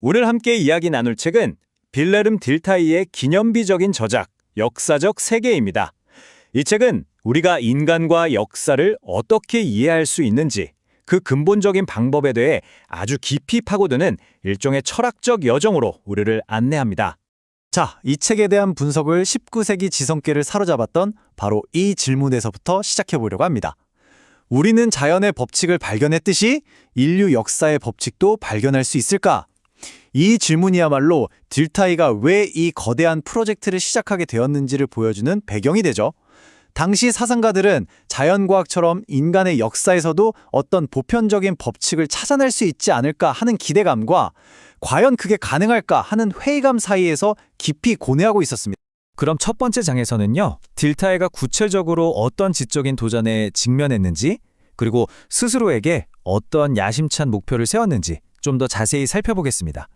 오늘 함께 이야기 나눌 책은 빌레름 딜타이의 기념비적인 저작, 역사적 세계입니다. 이 책은 우리가 인간과 역사를 어떻게 이해할 수 있는지, 그 근본적인 방법에 대해 아주 깊이 파고드는 일종의 철학적 여정으로 우리를 안내합니다. 자, 이 책에 대한 분석을 19세기 지성계를 사로잡았던 바로 이 질문에서부터 시작해보려고 합니다. 우리는 자연의 법칙을 발견했듯이 인류 역사의 법칙도 발견할 수 있을까? 이 질문이야말로 딜타이가 왜 이 거대한 프로젝트를 시작하게 되었는지를 보여주는 배경이 되죠. 당시 사상가들은 자연과학처럼 인간의 역사에서도 어떤 보편적인 법칙을 찾아낼 수 있지 않을까 하는 기대감과 과연 그게 가능할까 하는 회의감 사이에서 깊이 고뇌하고 있었습니다. 그럼 첫 번째 장에서는요, 딜타이가 구체적으로 어떤 지적인 도전에 직면했는지, 그리고 스스로에게 어떤 야심찬 목표를 세웠는지 좀 더 자세히 살펴보겠습니다.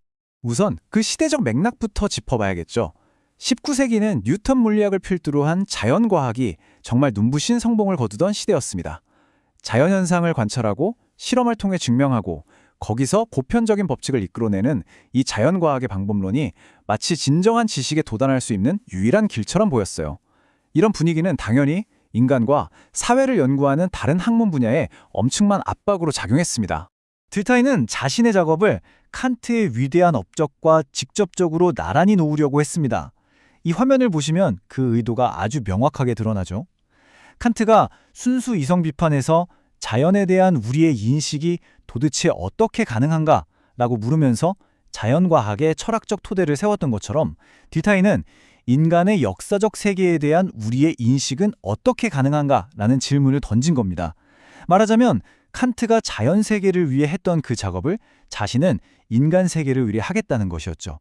우선 그 시대적 맥락부터 짚어봐야겠죠. 19세기는 뉴턴 물리학을 필두로 한 자연과학이 정말 눈부신 성공을 거두던 시대였습니다. 자연현상을 관찰하고 실험을 통해 증명하고 거기서 보편적인 법칙을 이끌어내는 이 자연과학의 방법론이 마치 진정한 지식에 도달할 수 있는 유일한 길처럼 보였어요. 이런 분위기는 당연히 인간과 사회를 연구하는 다른 학문 분야에 엄청난 압박으로 작용했습니다. 딜타이는 자신의 작업을 칸트의 위대한 업적과 직접적으로 나란히 놓으려고 했습니다. 이 화면을 보시면 그 의도가 아주 명확하게 드러나죠. 칸트가 순수 이성 비판에서 자연에 대한 우리의 인식이 도대체 어떻게 가능한가? 라고 물으면서 자연과학의 철학적 토대를 세웠던 것처럼 딜타이는 인간의 역사적 세계에 대한 우리의 인식은 어떻게 가능한가? 라는 질문을 던진 겁니다. 말하자면 칸트가 자연 세계를 위해 했던 그 작업을 자신은 인간 세계를 위해 하겠다는 것이었죠.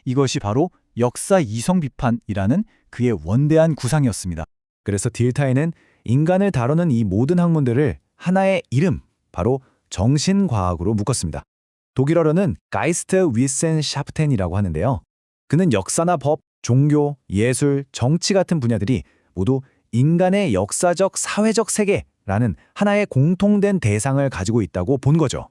이것이 바로 역사 이성 비판이라는 그의 원대한 구상이었습니다. 그래서 딜타이는 인간을 다루는 이 모든 학문들을 하나의 이름, 바로 정신과학으로 묶었습니다. 독일어로는 가이스트 위센샤프텐이라고 하는데요. 그는 역사나 법, 종교, 예술, 정치 같은 분야들이 모두 인간의 역사적, 사회적 세계라는 하나의 공통된 대상을 가지고 있다고 본 거죠.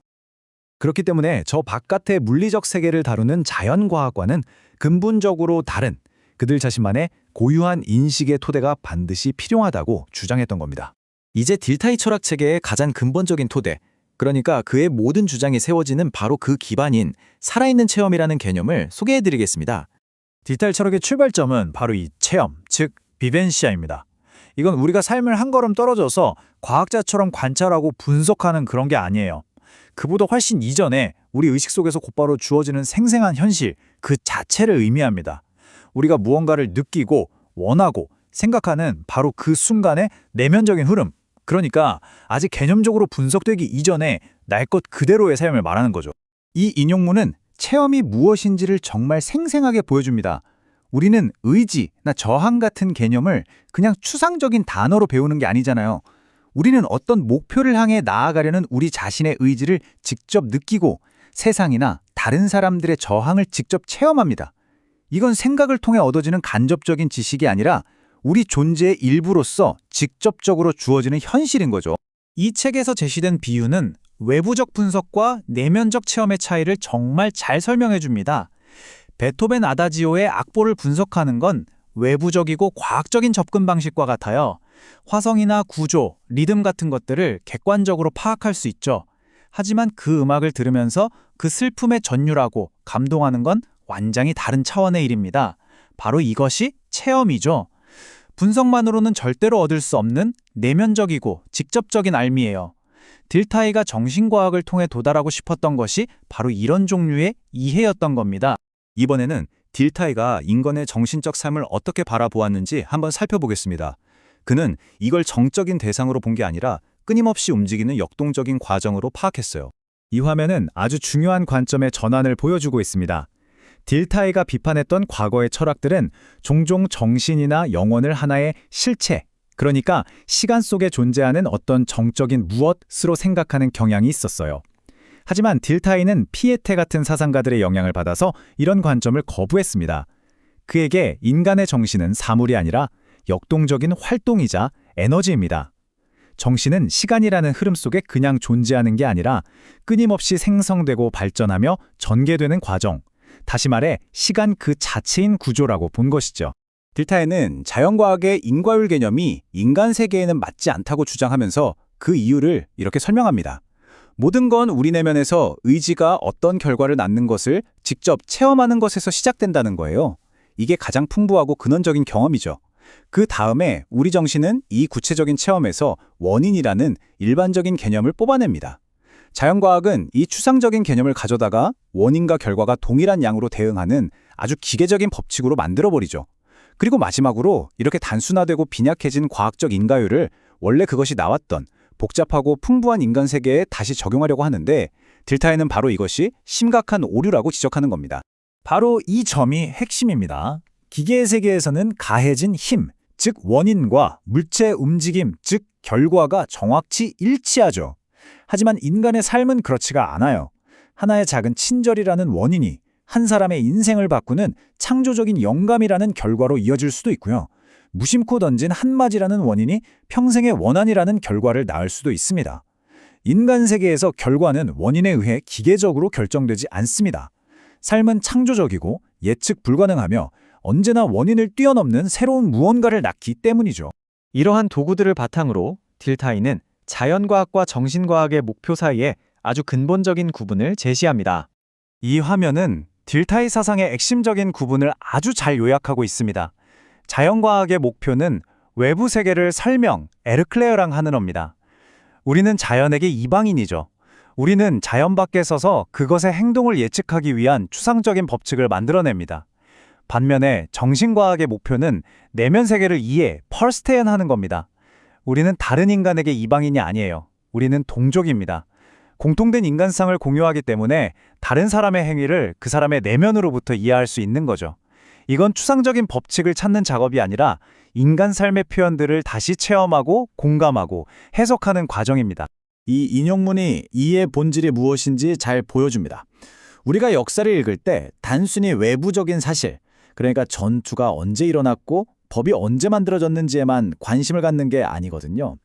그렇기 때문에 저 바깥의 물리적 세계를 다루는 자연과학과는 근본적으로 다른 그들 자신만의 고유한 인식의 토대가 반드시 필요하다고 주장했던 겁니다. 이제 딜타이 철학 체계의 가장 근본적인 토대, 그러니까 그의 모든 주장이 세워지는 바로 그 기반인 살아있는 체험이라는 개념을 소개해드리겠습니다. 딜타이 철학의 출발점은 바로 이 체험, 즉 비벤시아입니다. 이건 우리가 삶을 한 걸음 떨어져서 과학자처럼 관찰하고 분석하는 그런 게 아니에요. 그보다 훨씬 이전에 우리 의식 속에서 곧바로 주어지는 생생한 현실 그 자체를 의미합니다. 우리가 무언가를 느끼고 원하고 생각하는 바로 그 순간의 내면적인 흐름, 그러니까 아직 개념적으로 분석되기 이전에 날 것 그대로의 삶을 말하는 거죠. 이 인용문은 체험이 무엇인지를 정말 생생하게 보여줍니다. 우리는 의지나 저항 같은 개념을 그냥 추상적인 단어로 배우는 게 아니잖아요. 우리는 어떤 목표를 향해 나아가려는 우리 자신의 의지를 직접 느끼고 세상이나 다른 사람들의 저항을 직접 체험합니다. 이건 생각을 통해 얻어지는 간접적인 지식이 아니라 우리 존재의 일부로서 직접적으로 주어지는 현실인 거죠. 이 책에서 제시된 비유는 외부적 분석과 내면적 체험의 차이를 정말 잘 설명해 줍니다. 베토벤 아다지오의 악보를 분석하는 건 외부적이고 과학적인 접근 방식과 같아요. 화성이나 구조, 리듬 같은 것들을 객관적으로 파악할 수 있죠. 하지만 그 음악을 들으면서 그 슬픔에 전율하고 감동하는 건 완전히 다른 차원의 일입니다. 바로 이것이 체험이죠. 분석만으로는 절대로 얻을 수 없는 내면적이고 직접적인 알미예요. 딜타이가 정신과학을 통해 도달하고 싶었던 것이 바로 이런 종류의 이해였던 겁니다. 이번에는 딜타이가 인간의 정신적 삶을 어떻게 바라보았는지 한번 살펴보겠습니다. 그는 이걸 정적인 대상으로 본 게 아니라 끊임없이 움직이는 역동적인 과정으로 파악했어요. 이 화면은 아주 중요한 관점의 전환을 보여주고 있습니다. 딜타이가 비판했던 과거의 철학들은 종종 정신이나 영혼을 하나의 실체, 그러니까 시간 속에 존재하는 어떤 정적인 무엇으로 생각하는 경향이 있었어요. 하지만 딜타이는 피에테 같은 사상가들의 영향을 받아서 이런 관점을 거부했습니다. 그에게 인간의 정신은 사물이 아니라 역동적인 활동이자 에너지입니다. 정신은 시간이라는 흐름 속에 그냥 존재하는 게 아니라 끊임없이 생성되고 발전하며 전개되는 과정, 다시 말해 시간 그 자체인 구조라고 본 것이죠. 딜타이는 자연과학의 인과율 개념이 인간 세계에는 맞지 않다고 주장하면서 그 이유를 이렇게 설명합니다. 모든 건 우리 내면에서 의지가 어떤 결과를 낳는 것을 직접 체험하는 것에서 시작된다는 거예요. 이게 가장 풍부하고 근원적인 경험이죠. 그 다음에 우리 정신은 이 구체적인 체험에서 원인이라는 일반적인 개념을 뽑아냅니다. 자연과학은 이 추상적인 개념을 가져다가 원인과 결과가 동일한 양으로 대응하는 아주 기계적인 법칙으로 만들어버리죠. 그리고 마지막으로 이렇게 단순화되고 빈약해진 과학적 인과율을 원래 그것이 나왔던 복잡하고 풍부한 인간 세계에 다시 적용하려고 하는데 딜타이는 바로 이것이 심각한 오류라고 지적하는 겁니다. 바로 이 점이 핵심입니다. 기계의 세계에서는 가해진 힘, 즉 원인과 물체 움직임, 즉 결과가 정확히 일치하죠. 하지만 인간의 삶은 그렇지가 않아요. 하나의 작은 친절이라는 원인이 한 사람의 인생을 바꾸는 창조적인 영감이라는 결과로 이어질 수도 있고요. 무심코 던진 한마디라는 원인이 평생의 원한이라는 결과를 낳을 수도 있습니다. 인간 세계에서 결과는 원인에 의해 기계적으로 결정되지 않습니다. 삶은 창조적이고 예측 불가능하며 언제나 원인을 뛰어넘는 새로운 무언가를 낳기 때문이죠. 이러한 도구들을 바탕으로 딜타이는 자연과학과 정신과학의 목표 사이에 아주 근본적인 구분을 제시합니다. 이 화면은 딜타이 사상의 핵심적인 구분을 아주 잘 요약하고 있습니다. 자연과학의 목표는 외부 세계를 설명, 에르클레어랑 하는 겁니다. 우리는 자연에게 이방인이죠. 우리는 자연 밖에 서서 그것의 행동을 예측하기 위한 추상적인 법칙을 만들어냅니다. 반면에 정신과학의 목표는 내면 세계를 이해, 퍼스테현하는 겁니다. 우리는 다른 인간에게 이방인이 아니에요. 우리는 동족입니다. 공통된 인간상을 공유하기 때문에 다른 사람의 행위를 그 사람의 내면으로부터 이해할 수 있는 거죠. 이건 추상적인 법칙을 찾는 작업이 아니라 인간 삶의 표현들을 다시 체험하고 공감하고 해석하는 과정입니다. 이 인용문이 이의 본질이 무엇인지 잘 보여줍니다. 우리가 역사를 읽을 때 단순히 외부적인 사실, 그러니까 전투가 언제 일어났고 법이 언제 만들어졌는지에만 관심을 갖는 게 아니거든요.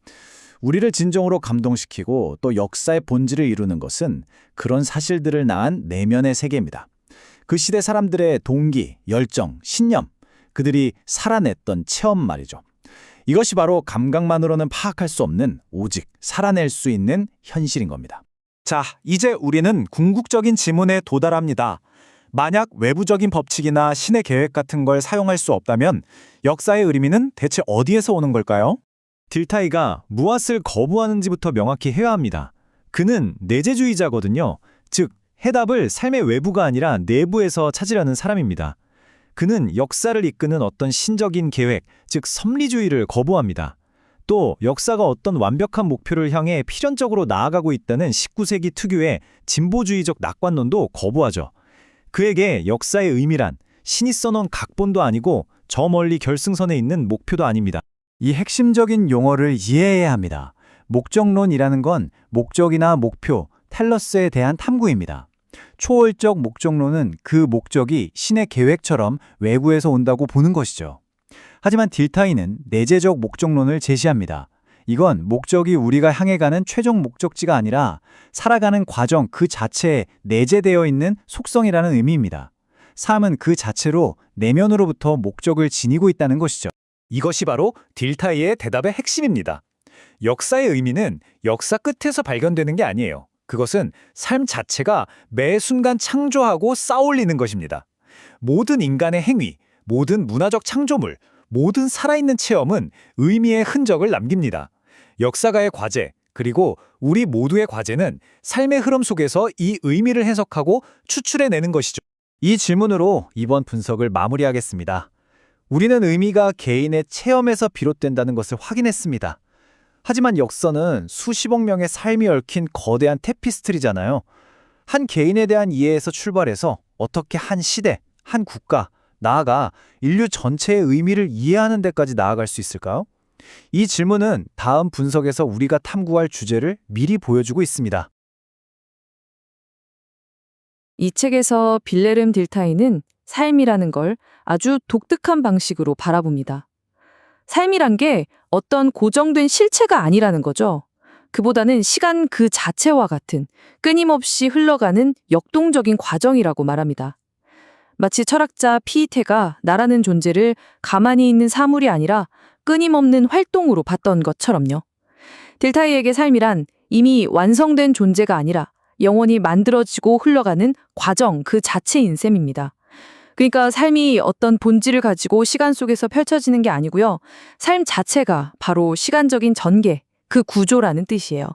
우리를 진정으로 감동시키고 또 역사의 본질을 이루는 것은 그런 사실들을 낳은 내면의 세계입니다. 그 시대 사람들의 동기, 열정, 신념, 그들이 살아냈던 체험 말이죠. 이것이 바로 감각만으로는 파악할 수 없는 오직 살아낼 수 있는 현실인 겁니다. 자, 이제 우리는 궁극적인 지문에 도달합니다. 만약 외부적인 법칙이나 신의 계획 같은 걸 사용할 수 없다면 역사의 의미는 대체 어디에서 오는 걸까요? 딜타이가 무엇을 거부하는지부터 명확히 해야 합니다. 그는 내재주의자거든요. 즉, 해답을 삶의 외부가 아니라 내부에서 찾으려는 사람입니다. 그는 역사를 이끄는 어떤 신적인 계획, 즉 섭리주의를 거부합니다. 또 역사가 어떤 완벽한 목표를 향해 필연적으로 나아가고 있다는 19세기 특유의 진보주의적 낙관론도 거부하죠. 그에게 역사의 의미란 신이 써놓은 각본도 아니고 저 멀리 결승선에 있는 목표도 아닙니다. 이 핵심적인 용어를 이해해야 합니다. 목적론이라는 건 목적이나 목표, 텔러스에 대한 탐구입니다. 초월적 목적론은 그 목적이 신의 계획처럼 외부에서 온다고 보는 것이죠. 하지만 딜타이는 내재적 목적론을 제시합니다. 이건 목적이 우리가 향해 가는 최종 목적지가 아니라 살아가는 과정 그 자체에 내재되어 있는 속성이라는 의미입니다. 삶은 그 자체로 내면으로부터 목적을 지니고 있다는 것이죠. 이것이 바로 딜타이의 대답의 핵심입니다. 역사의 의미는 역사 끝에서 발견되는 게 아니에요. 그것은 삶 자체가 매 순간 창조하고 쌓아올리는 것입니다. 모든 인간의 행위, 모든 문화적 창조물, 모든 살아있는 체험은 의미의 흔적을 남깁니다. 역사가의 과제, 그리고 우리 모두의 과제는 삶의 흐름 속에서 이 의미를 해석하고 추출해내는 것이죠. 이 질문으로 이번 분석을 마무리하겠습니다. 우리는 의미가 개인의 체험에서 비롯된다는 것을 확인했습니다. 하지만 역사는 수십억 명의 삶이 얽힌 거대한 테피스트리잖아요. 한 개인에 대한 이해에서 출발해서 어떻게 한 시대, 한 국가, 나아가 인류 전체의 의미를 이해하는 데까지 나아갈 수 있을까요? 이 질문은 다음 분석에서 우리가 탐구할 주제를 미리 보여주고 있습니다. 이 책에서 빌레름 딜타이는 삶이라는 걸 아주 독특한 방식으로 바라봅니다. 삶이란 게 어떤 고정된 실체가 아니라는 거죠. 그보다는 시간 그 자체와 같은 끊임없이 흘러가는 역동적인 과정이라고 말합니다. 마치 철학자 피이테가 나라는 존재를 가만히 있는 사물이 아니라 끊임없는 활동으로 봤던 것처럼요. 딜타이에게 삶이란 이미 완성된 존재가 아니라 영원히 만들어지고 흘러가는 과정 그 자체인 셈입니다. 그러니까 삶이 어떤 본질을 가지고 시간 속에서 펼쳐지는 게 아니고요. 삶 자체가 바로 시간적인 전개, 그 구조라는 뜻이에요.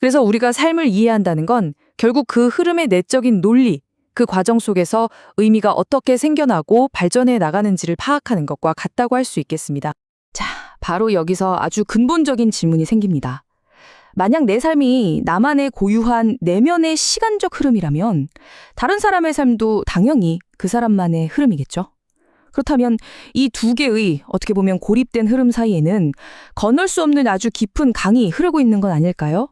그래서 우리가 삶을 이해한다는 건 결국 그 흐름의 내적인 논리, 그 과정 속에서 의미가 어떻게 생겨나고 발전해 나가는지를 파악하는 것과 같다고 할 수 있겠습니다. 자, 바로 여기서 아주 근본적인 질문이 생깁니다. 만약 내 삶이 나만의 고유한 내면의 시간적 흐름이라면 다른 사람의 삶도 당연히 그 사람만의 흐름이겠죠? 그렇다면 이 두 개의 어떻게 보면 고립된 흐름 사이에는 건널 수 없는 아주 깊은 강이 흐르고 있는 건 아닐까요?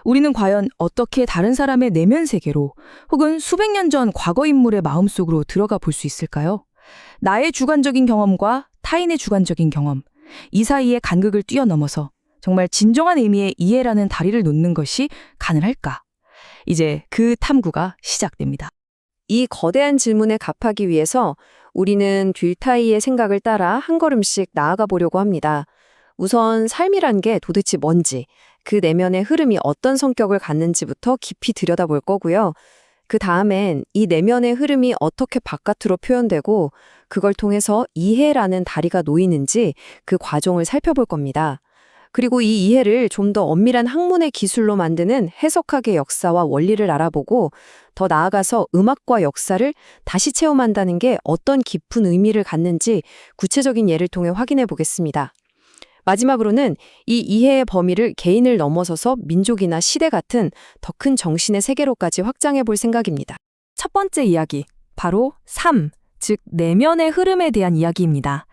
우리는 과연 어떻게 다른 사람의 내면 세계로 혹은 수백 년 전 과거 인물의 마음속으로 들어가 볼 수 있을까요? 나의 주관적인 경험과 타인의 주관적인 경험, 이 사이의 간극을 뛰어넘어서 정말 진정한 의미의 이해라는 다리를 놓는 것이 가능할까? 이제 그 탐구가 시작됩니다. 이 거대한 질문에 답하기 위해서 우리는 딜타이의 생각을 따라 한 걸음씩 나아가 보려고 합니다. 우선 삶이란 게 도대체 뭔지, 그 내면의 흐름이 어떤 성격을 갖는지부터 깊이 들여다볼 거고요. 그 다음엔 이 내면의 흐름이 어떻게 바깥으로 표현되고 그걸 통해서 이해라는 다리가 놓이는지 그 과정을 살펴볼 겁니다. 그리고 이 이해를 좀 더 엄밀한 학문의 기술로 만드는 해석학의 역사와 원리를 알아보고 더 나아가서 음악과 역사를 다시 체험한다는 게 어떤 깊은 의미를 갖는지 구체적인 예를 통해 확인해 보겠습니다. 마지막으로는 이 이해의 범위를 개인을 넘어서서 민족이나 시대 같은 더 큰 정신의 세계로까지 확장해 볼 생각입니다. 첫 번째 이야기, 바로 삶, 즉 내면의 흐름에 대한 이야기입니다.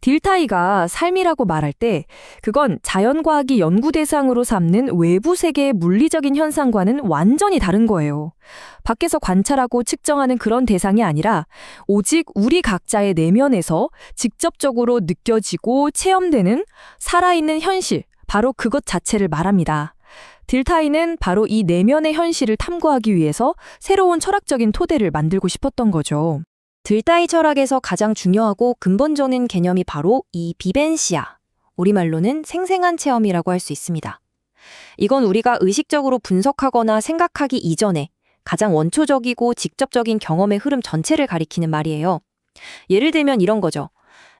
딜타이가 삶이라고 말할 때 그건 자연과학이 연구 대상으로 삼는 외부 세계의 물리적인 현상과는 완전히 다른 거예요. 밖에서 관찰하고 측정하는 그런 대상이 아니라 오직 우리 각자의 내면에서 직접적으로 느껴지고 체험되는 살아있는 현실, 바로 그것 자체를 말합니다. 딜타이는 바로 이 내면의 현실을 탐구하기 위해서 새로운 철학적인 토대를 만들고 싶었던 거죠. 딜타이 철학에서 가장 중요하고 근본적인 개념이 바로 이 비벤시아, 우리말로는 생생한 체험이라고 할 수 있습니다. 이건 우리가 의식적으로 분석하거나 생각하기 이전에 가장 원초적이고 직접적인 경험의 흐름 전체를 가리키는 말이에요. 예를 들면 이런 거죠.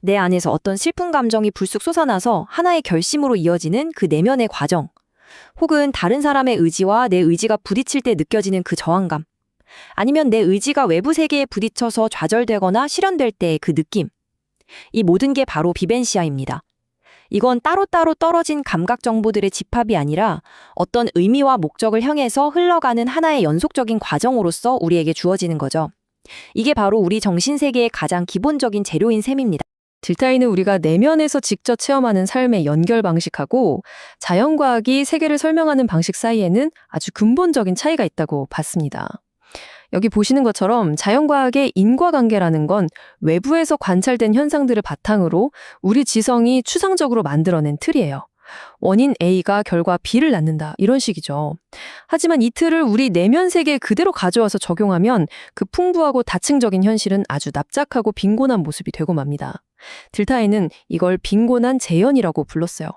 내 안에서 어떤 슬픈 감정이 불쑥 솟아나서 하나의 결심으로 이어지는 그 내면의 과정, 혹은 다른 사람의 의지와 내 의지가 부딪힐 때 느껴지는 그 저항감, 아니면 내 의지가 외부 세계에 부딪혀서 좌절되거나 실현될 때의 그 느낌. 이 모든 게 바로 비벤시아입니다. 이건 따로따로 떨어진 감각 정보들의 집합이 아니라 어떤 의미와 목적을 향해서 흘러가는 하나의 연속적인 과정으로서 우리에게 주어지는 거죠. 이게 바로 우리 정신세계의 가장 기본적인 재료인 셈입니다. 딜타이는 우리가 내면에서 직접 체험하는 삶의 연결 방식하고 자연과학이 세계를 설명하는 방식 사이에는 아주 근본적인 차이가 있다고 봤습니다. 여기 보시는 것처럼 자연과학의 인과관계라는 건 외부에서 관찰된 현상들을 바탕으로 우리 지성이 추상적으로 만들어낸 틀이에요. 원인 A가 결과 B를 낳는다, 이런 식이죠. 하지만 이 틀을 우리 내면 세계에 그대로 가져와서 적용하면 그 풍부하고 다층적인 현실은 아주 납작하고 빈곤한 모습이 되고 맙니다. 딜타이는 이걸 빈곤한 재현이라고 불렀어요.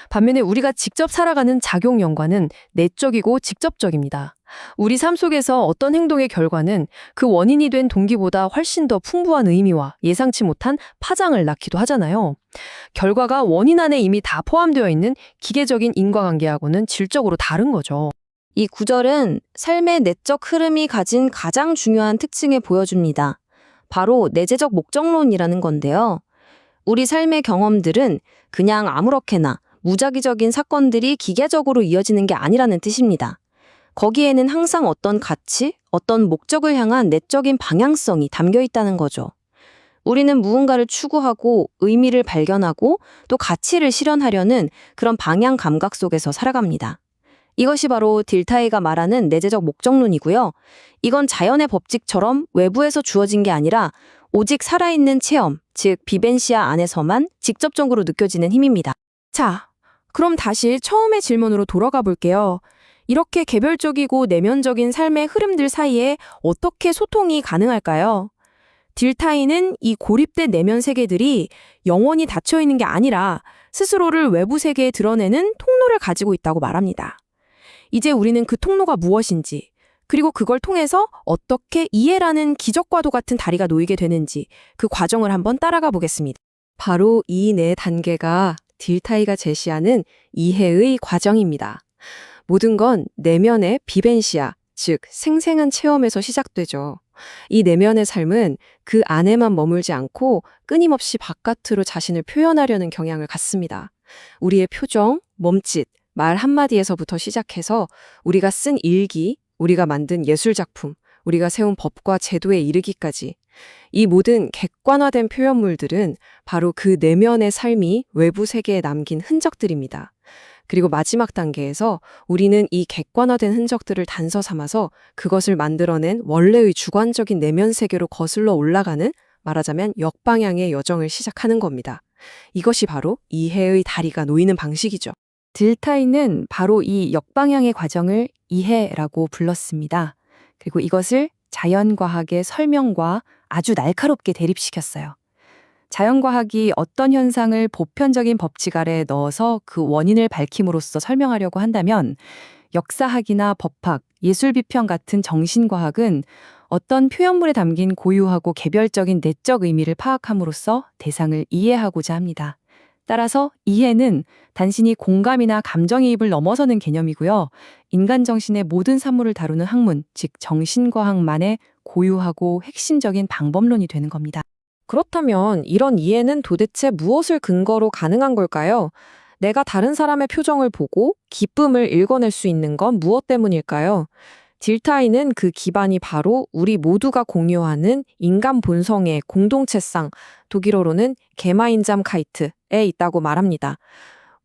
반면에 우리가 직접 살아가는 작용연관은 내적이고 직접적입니다. 우리 삶 속에서 어떤 행동의 결과는 그 원인이 된 동기보다 훨씬 더 풍부한 의미와 예상치 못한 파장을 낳기도 하잖아요. 결과가 원인 안에 이미 다 포함되어 있는 기계적인 인과관계하고는 질적으로 다른 거죠. 이 구절은 삶의 내적 흐름이 가진 가장 중요한 특징을 보여줍니다. 바로 내재적 목적론이라는 건데요. 우리 삶의 경험들은 그냥 아무렇게나 무작위적인 사건들이 기계적으로 이어지는 게 아니라는 뜻입니다. 거기에는 항상 어떤 가치, 어떤 목적을 향한 내적인 방향성이 담겨 있다는 거죠. 우리는 무언가를 추구하고 의미를 발견하고 또 가치를 실현하려는 그런 방향 감각 속에서 살아갑니다. 이것이 바로 딜타이가 말하는 내재적 목적론이고요. 이건 자연의 법칙처럼 외부에서 주어진 게 아니라 오직 살아있는 체험, 즉 비벤시아 안에서만 직접적으로 느껴지는 힘입니다. 자, 그럼 다시 처음의 질문으로 돌아가 볼게요. 이렇게 개별적이고 내면적인 삶의 흐름들 사이에 어떻게 소통이 가능할까요? 딜타이는 이 고립된 내면 세계들이 영원히 닫혀 있는 게 아니라 스스로를 외부 세계에 드러내는 통로를 가지고 있다고 말합니다. 이제 우리는 그 통로가 무엇인지, 그리고 그걸 통해서 어떻게 이해라는 기적과도 같은 다리가 놓이게 되는지 그 과정을 한번 따라가 보겠습니다. 바로 이 네 단계가 딜타이가 제시하는 이해의 과정입니다. 모든 건 내면의 비벤시아, 즉 생생한 체험에서 시작되죠. 이 내면의 삶은 그 안에만 머물지 않고 끊임없이 바깥으로 자신을 표현하려는 경향을 갖습니다. 우리의 표정, 몸짓, 말 한마디에서부터 시작해서 우리가 쓴 일기, 우리가 만든 예술작품, 우리가 세운 법과 제도에 이르기까지 이 모든 객관화된 표현물들은 바로 그 내면의 삶이 외부 세계에 남긴 흔적들입니다. 그리고 마지막 단계에서 우리는 이 객관화된 흔적들을 단서 삼아서 그것을 만들어낸 원래의 주관적인 내면 세계로 거슬러 올라가는, 말하자면 역방향의 여정을 시작하는 겁니다. 이것이 바로 이해의 다리가 놓이는 방식이죠. 딜타이는 바로 이 역방향의 과정을 이해라고 불렀습니다. 그리고 이것을 자연과학의 설명과 아주 날카롭게 대립시켰어요. 자연과학이 어떤 현상을 보편적인 법칙 아래에 넣어서 그 원인을 밝힘으로써 설명하려고 한다면 역사학이나 법학, 예술비평 같은 정신과학은 어떤 표현물에 담긴 고유하고 개별적인 내적 의미를 파악함으로써 대상을 이해하고자 합니다. 따라서 이해는 단순히 공감이나 감정이입을 넘어서는 개념이고요. 인간 정신의 모든 산물을 다루는 학문, 즉 정신과학만의 고유하고 핵심적인 방법론이 되는 겁니다. 그렇다면 이런 이해는 도대체 무엇을 근거로 가능한 걸까요? 내가 다른 사람의 표정을 보고 기쁨을 읽어낼 수 있는 건 무엇 때문일까요? 딜타이는 그 기반이 바로 우리 모두가 공유하는 인간 본성의 공동체상, 독일어로는 게마인잠카이트에 있다고 말합니다.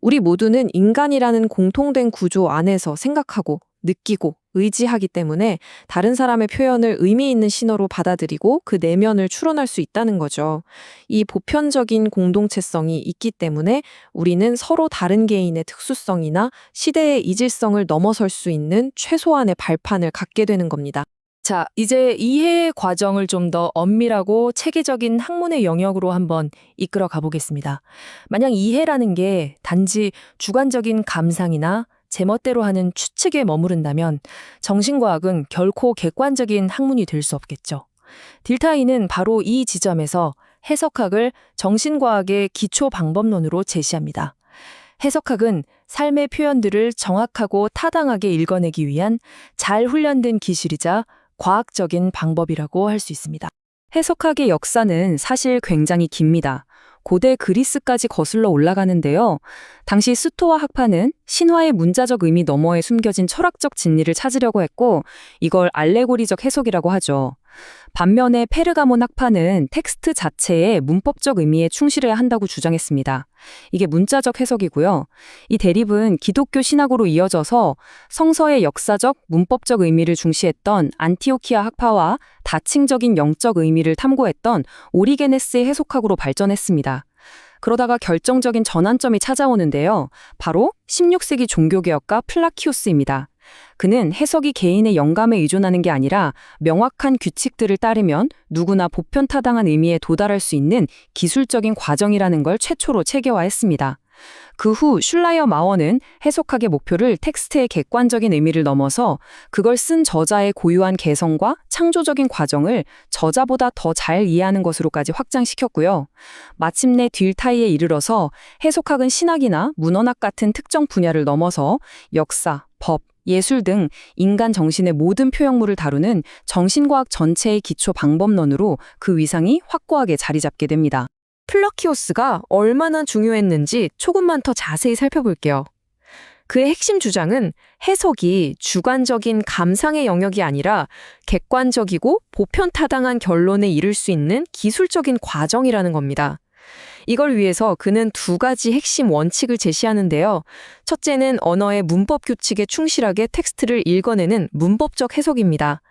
우리 모두는 인간이라는 공통된 구조 안에서 생각하고 느끼고 의지하기 때문에 다른 사람의 표현을 의미 있는 신호로 받아들이고 그 내면을 추론할 수 있다는 거죠. 이 보편적인 공동체성이 있기 때문에 우리는 서로 다른 개인의 특수성이나 시대의 이질성을 넘어설 수 있는 최소한의 발판을 갖게 되는 겁니다. 자, 이제 이해의 과정을 좀 더 엄밀하고 체계적인 학문의 영역으로 한번 이끌어 가보겠습니다. 만약 이해라는 게 단지 주관적인 감상이나 제멋대로 하는 추측에 머무른다면 정신과학은 결코 객관적인 학문이 될 수 없겠죠. 딜타이는 바로 이 지점에서 해석학을 정신과학의 기초 방법론으로 제시합니다. 해석학은 삶의 표현들을 정확하고 타당하게 읽어내기 위한 잘 훈련된 기술이자 과학적인 방법이라고 할 수 있습니다. 해석학의 역사는 사실 굉장히 깁니다. 고대 그리스까지 거슬러 올라가는데요. 당시 스토아 학파는 신화의 문자적 의미 너머에 숨겨진 철학적 진리를 찾으려고 했고 이걸 알레고리적 해석이라고 하죠. 반면에 페르가몬 학파는 텍스트 자체의 문법적 의미에 충실해야 한다고 주장했습니다. 이게 문자적 해석이고요. 이 대립은 기독교 신학으로 이어져서 성서의 역사적, 문법적 의미를 중시했던 안티오키아 학파와 다층적인 영적 의미를 탐구했던 오리게네스의 해석학으로 발전했습니다. 그러다가 결정적인 전환점이 찾아오는데요. 바로 16세기 종교개혁가 플라키오스입니다. 그는 해석이 개인의 영감에 의존하는 게 아니라 명확한 규칙들을 따르면 누구나 보편타당한 의미에 도달할 수 있는 기술적인 과정이라는 걸 최초로 체계화했습니다. 그 후 슐라이어 마워는 해석학의 목표를 텍스트의 객관적인 의미를 넘어서 그걸 쓴 저자의 고유한 개성과 창조적인 과정을 저자보다 더 잘 이해하는 것으로까지 확장시켰고요. 마침내 딜타이에 이르러서 해석학은 신학이나 문헌학 같은 특정 분야를 넘어서 역사, 법, 예술 등 인간 정신의 모든 표현물을 다루는 정신과학 전체의 기초 방법론으로 그 위상이 확고하게 자리 잡게 됩니다. 플러키오스가 얼마나 중요했는지 조금만 더 자세히 살펴볼게요. 그의 핵심 주장은 해석이 주관적인 감상의 영역이 아니라 객관적이고 보편타당한 결론에 이를 수 있는 기술적인 과정이라는 겁니다. 이걸 위해서 그는 두 가지 핵심 원칙을 제시하는데요. 첫째는 언어의 문법 규칙에 충실하게 텍스트를 읽어내는 문법적 해석입니다.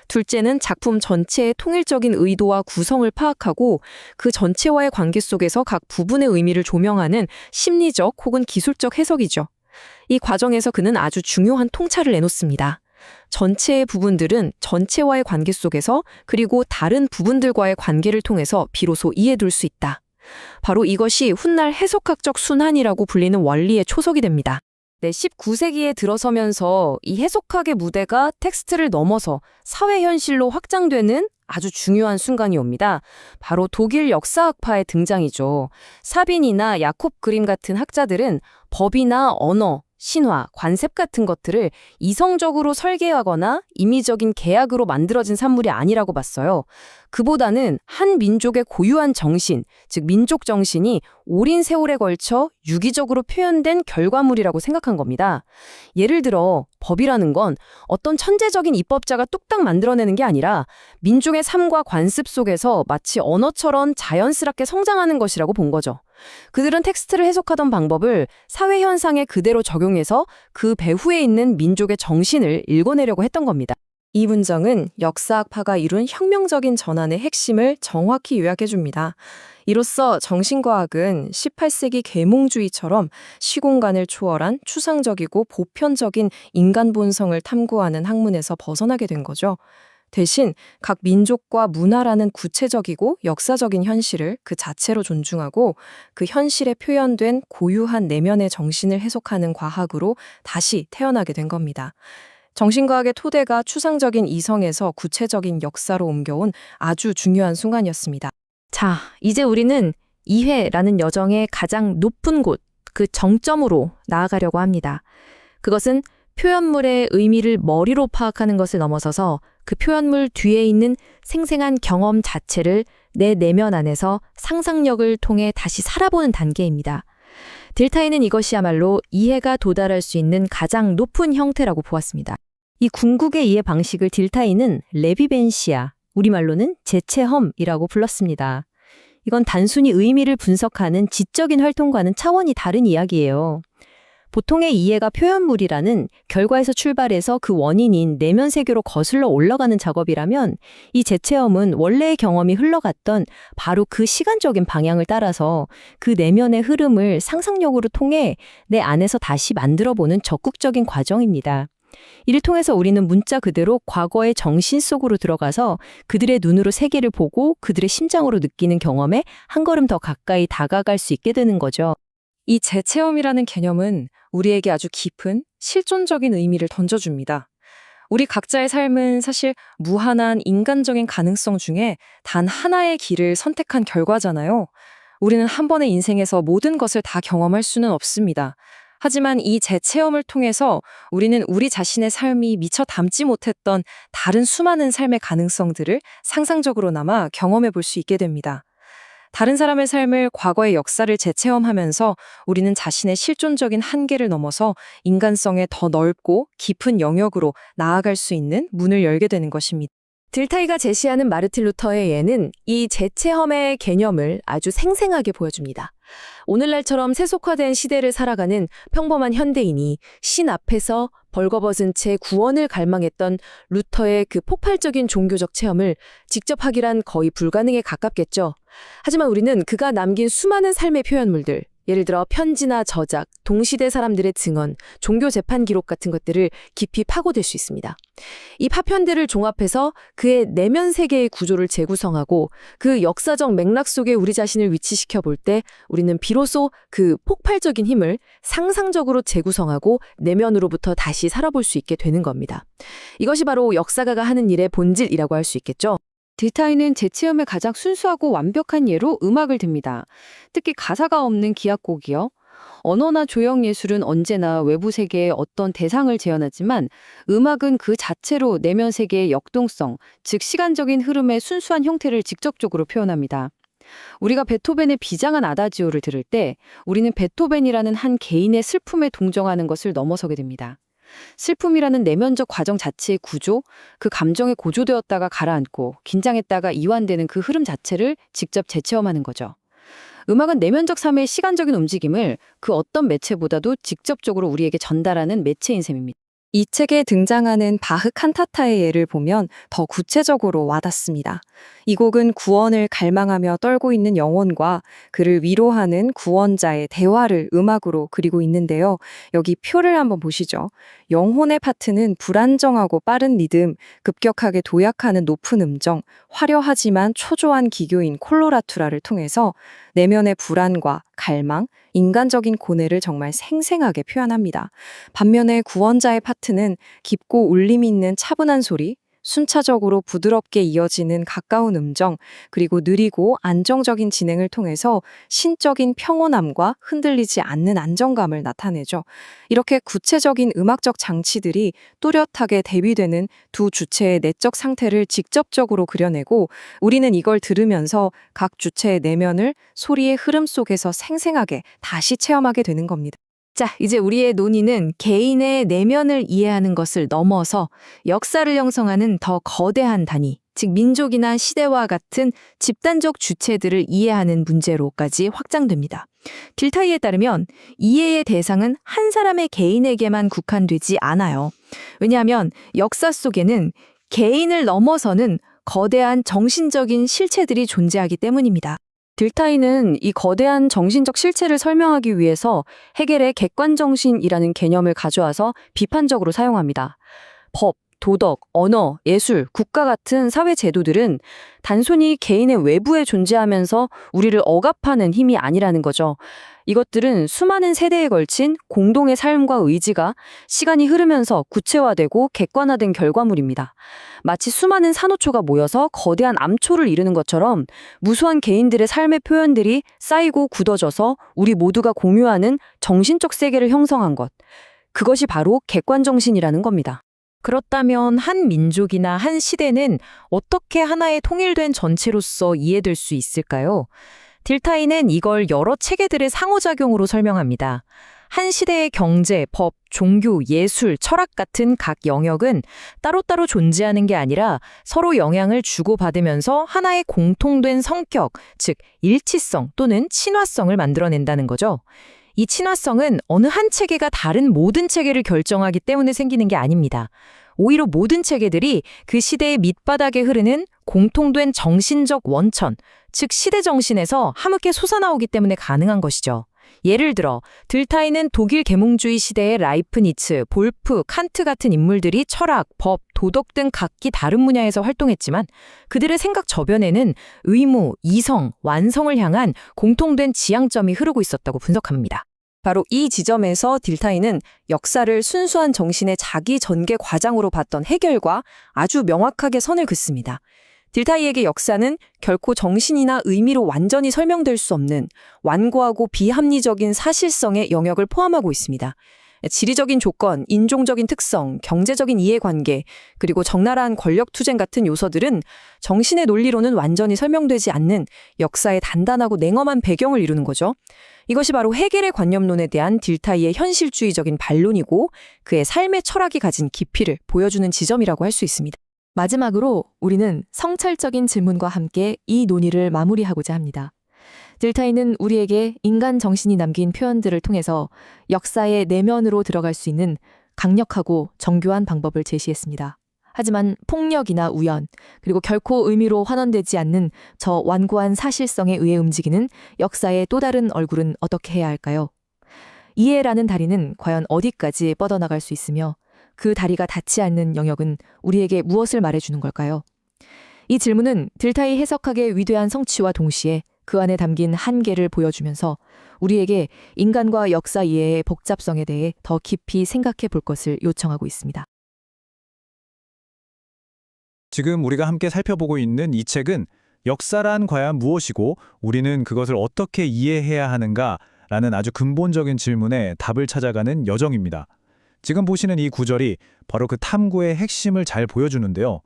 둘째는 작품 전체의 통일적인 의도와 구성을 파악하고 그 전체와의 관계 속에서 각 부분의 의미를 조명하는 심리적 혹은 기술적 해석이죠. 이 과정에서 그는 아주 중요한 통찰을 내놓습니다. 전체의 부분들은 전체와의 관계 속에서 그리고 다른 부분들과의 관계를 통해서 비로소 이해될 수 있다. 바로 이것이 훗날 해석학적 순환이라고 불리는 원리의 초석이 됩니다. 네, 19세기에 들어서면서 이 해석학의 무대가 텍스트를 넘어서 사회 현실로 확장되는 아주 중요한 순간이 옵니다. 바로 독일 역사학파의 등장이죠. 사빈이나 야콥 그림 같은 학자들은 법이나 언어, 신화, 관습 같은 것들을 이성적으로 설계하거나 임의적인 계약으로 만들어진 산물이 아니라고 봤어요. 그보다는 한 민족의 고유한 정신, 즉 민족 정신이 오랜 세월에 걸쳐 유기적으로 표현된 결과물이라고 생각한 겁니다. 예를 들어 법이라는 건 어떤 천재적인 입법자가 뚝딱 만들어내는 게 아니라 민족의 삶과 관습 속에서 마치 언어처럼 자연스럽게 성장하는 것이라고 본 거죠. 그들은 텍스트를 해석하던 방법을 사회 현상에 그대로 적용해서 그 배후에 있는 민족의 정신을 읽어내려고 했던 겁니다. 이 문장은 역사학파가 이룬 혁명적인 전환의 핵심을 정확히 요약해줍니다. 이로써 정신과학은 18세기 계몽주의처럼 시공간을 초월한 추상적이고 보편적인 인간 본성을 탐구하는 학문에서 벗어나게 된 거죠. 대신 각 민족과 문화라는 구체적이고 역사적인 현실을 그 자체로 존중하고 그 현실에 표현된 고유한 내면의 정신을 해석하는 과학으로 다시 태어나게 된 겁니다. 정신과학의 토대가 추상적인 이성에서 구체적인 역사로 옮겨온 아주 중요한 순간이었습니다. 자, 이제 우리는 이해라는 여정의 가장 높은 곳, 그 정점으로 나아가려고 합니다. 그것은 표현물의 의미를 머리로 파악하는 것을 넘어서서 그 표현물 뒤에 있는 생생한 경험 자체를 내 내면 안에서 상상력을 통해 다시 살아보는 단계입니다. 딜타이는 이것이야말로 이해가 도달할 수 있는 가장 높은 형태라고 보았습니다. 이 궁극의 이해 방식을 딜타이는 레비벤시아, 우리말로는 재체험이라고 불렀습니다. 이건 단순히 의미를 분석하는 지적인 활동과는 차원이 다른 이야기예요. 보통의 이해가 표현물이라는 결과에서 출발해서 그 원인인 내면 세계로 거슬러 올라가는 작업이라면 이 재체험은 원래의 경험이 흘러갔던 바로 그 시간적인 방향을 따라서 그 내면의 흐름을 상상력으로 통해 내 안에서 다시 만들어보는 적극적인 과정입니다. 이를 통해서 우리는 문자 그대로 과거의 정신 속으로 들어가서 그들의 눈으로 세계를 보고 그들의 심장으로 느끼는 경험에 한 걸음 더 가까이 다가갈 수 있게 되는 거죠. 이 재체험이라는 개념은 우리에게 아주 깊은 실존적인 의미를 던져줍니다. 우리 각자의 삶은 사실 무한한 인간적인 가능성 중에 단 하나의 길을 선택한 결과잖아요. 우리는 한 번의 인생에서 모든 것을 다 경험할 수는 없습니다. 하지만 이 재체험을 통해서 우리는 우리 자신의 삶이 미처 담지 못했던 다른 수많은 삶의 가능성들을 상상적으로나마 경험해 볼 수 있게 됩니다. 다른 사람의 삶을 과거의 역사를 재체험하면서 우리는 자신의 실존적인 한계를 넘어서 인간성의 더 넓고 깊은 영역으로 나아갈 수 있는 문을 열게 되는 것입니다. 딜타이가 제시하는 마르틴 루터의 예는 이 재체험의 개념을 아주 생생하게 보여줍니다. 오늘날처럼 세속화된 시대를 살아가는 평범한 현대인이 신 앞에서 벌거벗은 채 구원을 갈망했던 루터의 그 폭발적인 종교적 체험을 직접 하기란 거의 불가능에 가깝겠죠. 하지만 우리는 그가 남긴 수많은 삶의 표현물들, 예를 들어 편지나 저작, 동시대 사람들의 증언, 종교 재판 기록 같은 것들을 깊이 파고들 수 있습니다. 이 파편들을 종합해서 그의 내면 세계의 구조를 재구성하고 그 역사적 맥락 속에 우리 자신을 위치시켜 볼 때 우리는 비로소 그 폭발적인 힘을 상상적으로 재구성하고 내면으로부터 다시 살아볼 수 있게 되는 겁니다. 이것이 바로 역사가가 하는 일의 본질이라고 할 수 있겠죠. 딜타이는 재체험의 가장 순수하고 완벽한 예로 음악을 듭니다. 특히 가사가 없는 기악곡이요. 언어나 조형 예술은 언제나 외부 세계에 어떤 대상을 재현하지만 음악은 그 자체로 내면 세계의 역동성, 즉 시간적인 흐름의 순수한 형태를 직접적으로 표현합니다. 우리가 베토벤의 비장한 아다지오를 들을 때 우리는 베토벤이라는 한 개인의 슬픔에 동정하는 것을 넘어서게 됩니다. 슬픔이라는 내면적 과정 자체의 구조, 그 감정에 고조되었다가 가라앉고 긴장했다가 이완되는 그 흐름 자체를 직접 재체험하는 거죠. 음악은 내면적 삶의 시간적인 움직임을 그 어떤 매체보다도 직접적으로 우리에게 전달하는 매체인 셈입니다. 이 책에 등장하는 바흐 칸타타의 예를 보면 더 구체적으로 와닿습니다. 이 곡은 구원을 갈망하며 떨고 있는 영혼과 그를 위로하는 구원자의 대화를 음악으로 그리고 있는데요. 여기 표를 한번 보시죠. 영혼의 파트는 불안정하고 빠른 리듬, 급격하게 도약하는 높은 음정, 화려하지만 초조한 기교인 콜로라투라를 통해서 내면의 불안과 갈망, 인간적인 고뇌를 정말 생생하게 표현합니다. 반면에 구원자의 파트는 깊고 울림 있는 차분한 소리, 순차적으로 부드럽게 이어지는 가까운 음정, 그리고 느리고 안정적인 진행을 통해서 신적인 평온함과 흔들리지 않는 안정감을 나타내죠. 이렇게 구체적인 음악적 장치들이 또렷하게 대비되는 두 주체의 내적 상태를 직접적으로 그려내고 우리는 이걸 들으면서 각 주체의 내면을 소리의 흐름 속에서 생생하게 다시 체험하게 되는 겁니다. 자, 이제 우리의 논의는 개인의 내면을 이해하는 것을 넘어서 역사를 형성하는 더 거대한 단위, 즉 민족이나 시대와 같은 집단적 주체들을 이해하는 문제로까지 확장됩니다. 딜타이에 따르면 이해의 대상은 한 사람의 개인에게만 국한되지 않아요. 왜냐하면 역사 속에는 개인을 넘어서는 거대한 정신적인 실체들이 존재하기 때문입니다. 딜타이는 이 거대한 정신적 실체를 설명하기 위해서 헤겔의 객관정신이라는 개념을 가져와서 비판적으로 사용합니다. 법, 도덕, 언어, 예술, 국가 같은 사회 제도들은 단순히 개인의 외부에 존재하면서 우리를 억압하는 힘이 아니라는 거죠. 이것들은 수많은 세대에 걸친 공동의 삶과 의지가 시간이 흐르면서 구체화되고 객관화된 결과물입니다. 마치 수많은 산호초가 모여서 거대한 암초를 이루는 것처럼 무수한 개인들의 삶의 표현들이 쌓이고 굳어져서 우리 모두가 공유하는 정신적 세계를 형성한 것. 그것이 바로 객관정신이라는 겁니다. 그렇다면 한 민족이나 한 시대는 어떻게 하나의 통일된 전체로서 이해될 수 있을까요? 딜타이는 이걸 여러 체계들의 상호작용으로 설명합니다. 한 시대의 경제, 법, 종교, 예술, 철학 같은 각 영역은 따로따로 존재하는 게 아니라 서로 영향을 주고받으면서 하나의 공통된 성격, 즉 일치성 또는 친화성을 만들어낸다는 거죠. 이 친화성은 어느 한 체계가 다른 모든 체계를 결정하기 때문에 생기는 게 아닙니다. 오히려 모든 체계들이 그 시대의 밑바닥에 흐르는 공통된 정신적 원천, 즉 시대 정신에서 함께 솟아나오기 때문에 가능한 것이죠. 예를 들어 딜타이는 독일 계몽주의 시대의 라이프니츠, 볼프, 칸트 같은 인물들이 철학, 법, 도덕 등 각기 다른 분야에서 활동했지만 그들의 생각 저변에는 의무, 이성, 완성을 향한 공통된 지향점이 흐르고 있었다고 분석합니다. 바로 이 지점에서 딜타이는 역사를 순수한 정신의 자기 전개 과장으로 봤던 헤겔과 아주 명확하게 선을 긋습니다. 딜타이에게 역사는 결코 정신이나 의미로 완전히 설명될 수 없는 완고하고 비합리적인 사실성의 영역을 포함하고 있습니다. 지리적인 조건, 인종적인 특성, 경제적인 이해관계, 그리고 적나라한 권력투쟁 같은 요소들은 정신의 논리로는 완전히 설명되지 않는 역사의 단단하고 냉엄한 배경을 이루는 거죠. 이것이 바로 헤겔의 관념론에 대한 딜타이의 현실주의적인 반론이고 그의 삶의 철학이 가진 깊이를 보여주는 지점이라고 할 수 있습니다. 마지막으로 우리는 성찰적인 질문과 함께 이 논의를 마무리하고자 합니다. 딜타이는 우리에게 인간 정신이 남긴 표현들을 통해서 역사의 내면으로 들어갈 수 있는 강력하고 정교한 방법을 제시했습니다. 하지만 폭력이나 우연, 그리고 결코 의미로 환원되지 않는 저 완고한 사실성에 의해 움직이는 역사의 또 다른 얼굴은 어떻게 해야 할까요? 이해라는 다리는 과연 어디까지 뻗어나갈 수 있으며 그 다리가 닿지 않는 영역은 우리에게 무엇을 말해주는 걸까요? 이 질문은 딜타이 해석학의 위대한 성취와 동시에 그 안에 담긴 한계를 보여주면서 우리에게 인간과 역사 이해의 복잡성에 대해 더 깊이 생각해 볼 것을 요청하고 있습니다. 지금 우리가 함께 살펴보고 있는 이 책은 역사란 과연 무엇이고 우리는 그것을 어떻게 이해해야 하는가라는 아주 근본적인 질문에 답을 찾아가는 여정입니다. 지금 보시는 이 구절이 바로 그 탐구의 핵심을 잘 보여주는데요.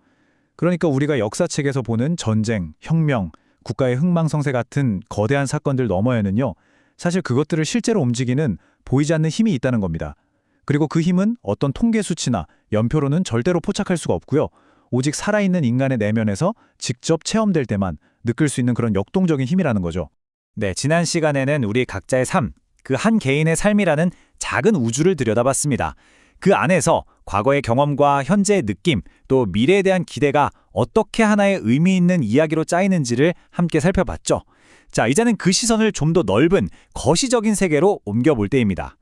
그러니까 우리가 역사책에서 보는 전쟁, 혁명, 국가의 흥망성쇠 같은 거대한 사건들 너머에는요, 사실 그것들을 실제로 움직이는 보이지 않는 힘이 있다는 겁니다. 그리고 그 힘은 어떤 통계 수치나 연표로는 절대로 포착할 수가 없고요. 오직 살아있는 인간의 내면에서 직접 체험될 때만 느낄 수 있는 그런 역동적인 힘이라는 거죠. 네, 지난 시간에는 우리 각자의 삶, 그 한 개인의 삶이라는 작은 우주를 들여다봤습니다. 그 안에서 과거의 경험과 현재의 느낌, 또 미래에 대한 기대가 어떻게 하나의 의미 있는 이야기로 짜이는지를 함께 살펴봤죠. 자, 이제는 그 시선을 좀 더 넓은 거시적인 세계로 옮겨볼 때입니다.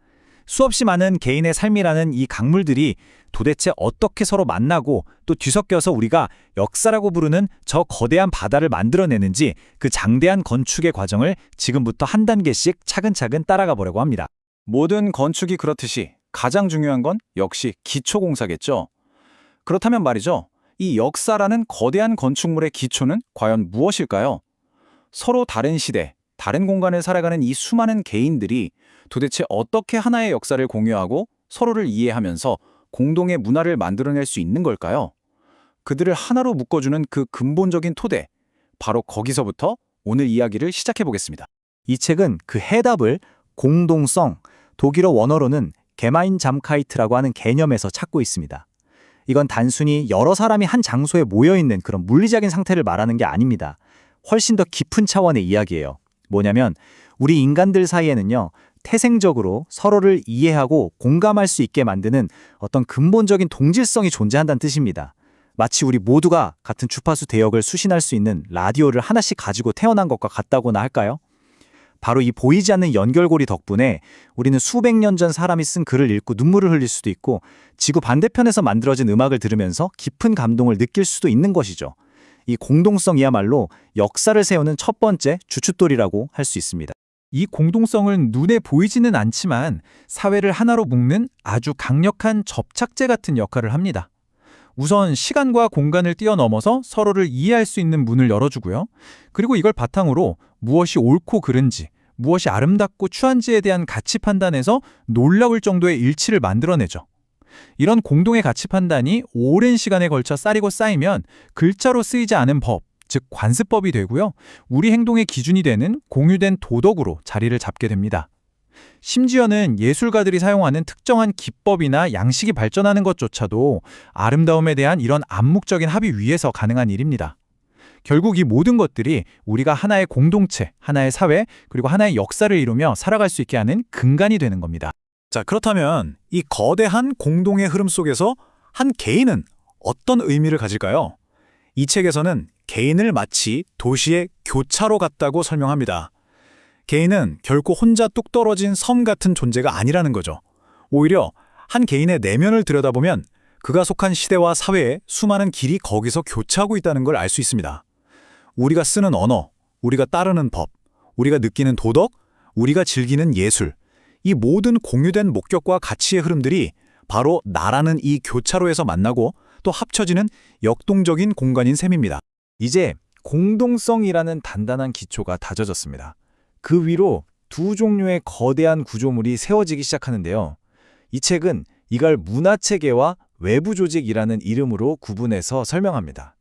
수없이 많은 개인의 삶이라는 이 강물들이 도대체 어떻게 서로 만나고 또 뒤섞여서 우리가 역사라고 부르는 저 거대한 바다를 만들어내는지 그 장대한 건축의 과정을 지금부터 한 단계씩 차근차근 따라가 보려고 합니다. 모든 건축이 그렇듯이 가장 중요한 건 역시 기초공사겠죠. 그렇다면 말이죠. 이 역사라는 거대한 건축물의 기초는 과연 무엇일까요? 서로 다른 시대, 다른 공간을 살아가는 이 수많은 개인들이 도대체 어떻게 하나의 역사를 공유하고 서로를 이해하면서 공동의 문화를 만들어낼 수 있는 걸까요? 그들을 하나로 묶어주는 그 근본적인 토대, 바로 거기서부터 오늘 이야기를 시작해 보겠습니다. 이 책은 그 해답을 공동성, 독일어 원어로는 게마인잠카이트라고 하는 개념에서 찾고 있습니다. 이건 단순히 여러 사람이 한 장소에 모여있는 그런 물리적인 상태를 말하는 게 아닙니다. 훨씬 더 깊은 차원의 이야기예요. 뭐냐면 우리 인간들 사이에는요, 태생적으로 서로를 이해하고 공감할 수 있게 만드는 어떤 근본적인 동질성이 존재한다는 뜻입니다. 마치 우리 모두가 같은 주파수 대역을 수신할 수 있는 라디오를 하나씩 가지고 태어난 것과 같다고나 할까요? 바로 이 보이지 않는 연결고리 덕분에 우리는 수백 년 전 사람이 쓴 글을 읽고 눈물을 흘릴 수도 있고 지구 반대편에서 만들어진 음악을 들으면서 깊은 감동을 느낄 수도 있는 것이죠. 이 공동성이야말로 역사를 세우는 첫 번째 주춧돌이라고 할 수 있습니다. 이 공동성은 눈에 보이지는 않지만 사회를 하나로 묶는 아주 강력한 접착제 같은 역할을 합니다. 우선 시간과 공간을 뛰어넘어서 서로를 이해할 수 있는 문을 열어주고요. 그리고 이걸 바탕으로 무엇이 옳고 그른지, 무엇이 아름답고 추한지에 대한 가치 판단에서 놀라울 정도의 일치를 만들어내죠. 이런 공동의 가치 판단이 오랜 시간에 걸쳐 쌓이고 쌓이면 글자로 쓰이지 않은 법, 즉 관습법이 되고요. 우리 행동의 기준이 되는 공유된 도덕으로 자리를 잡게 됩니다. 심지어는 예술가들이 사용하는 특정한 기법이나 양식이 발전하는 것조차도 아름다움에 대한 이런 암묵적인 합의 위에서 가능한 일입니다. 결국 이 모든 것들이 우리가 하나의 공동체, 하나의 사회, 그리고 하나의 역사를 이루며 살아갈 수 있게 하는 근간이 되는 겁니다. 자, 그렇다면 이 거대한 공동의 흐름 속에서 한 개인은 어떤 의미를 가질까요? 이 책에서는 개인을 마치 도시의 교차로 같다고 설명합니다. 개인은 결코 혼자 뚝 떨어진 섬 같은 존재가 아니라는 거죠. 오히려 한 개인의 내면을 들여다보면 그가 속한 시대와 사회의 수많은 길이 거기서 교차하고 있다는 걸 알 수 있습니다. 우리가 쓰는 언어, 우리가 따르는 법, 우리가 느끼는 도덕, 우리가 즐기는 예술, 이 모든 공유된 목격과 가치의 흐름들이 바로 나라는 이 교차로에서 만나고 또 합쳐지는 역동적인 공간인 셈입니다. 이제 공동성이라는 단단한 기초가 다져졌습니다. 그 위로 두 종류의 거대한 구조물이 세워지기 시작하는데요. 이 책은 이걸 문화체계와 외부 조직이라는 이름으로 구분해서 설명합니다.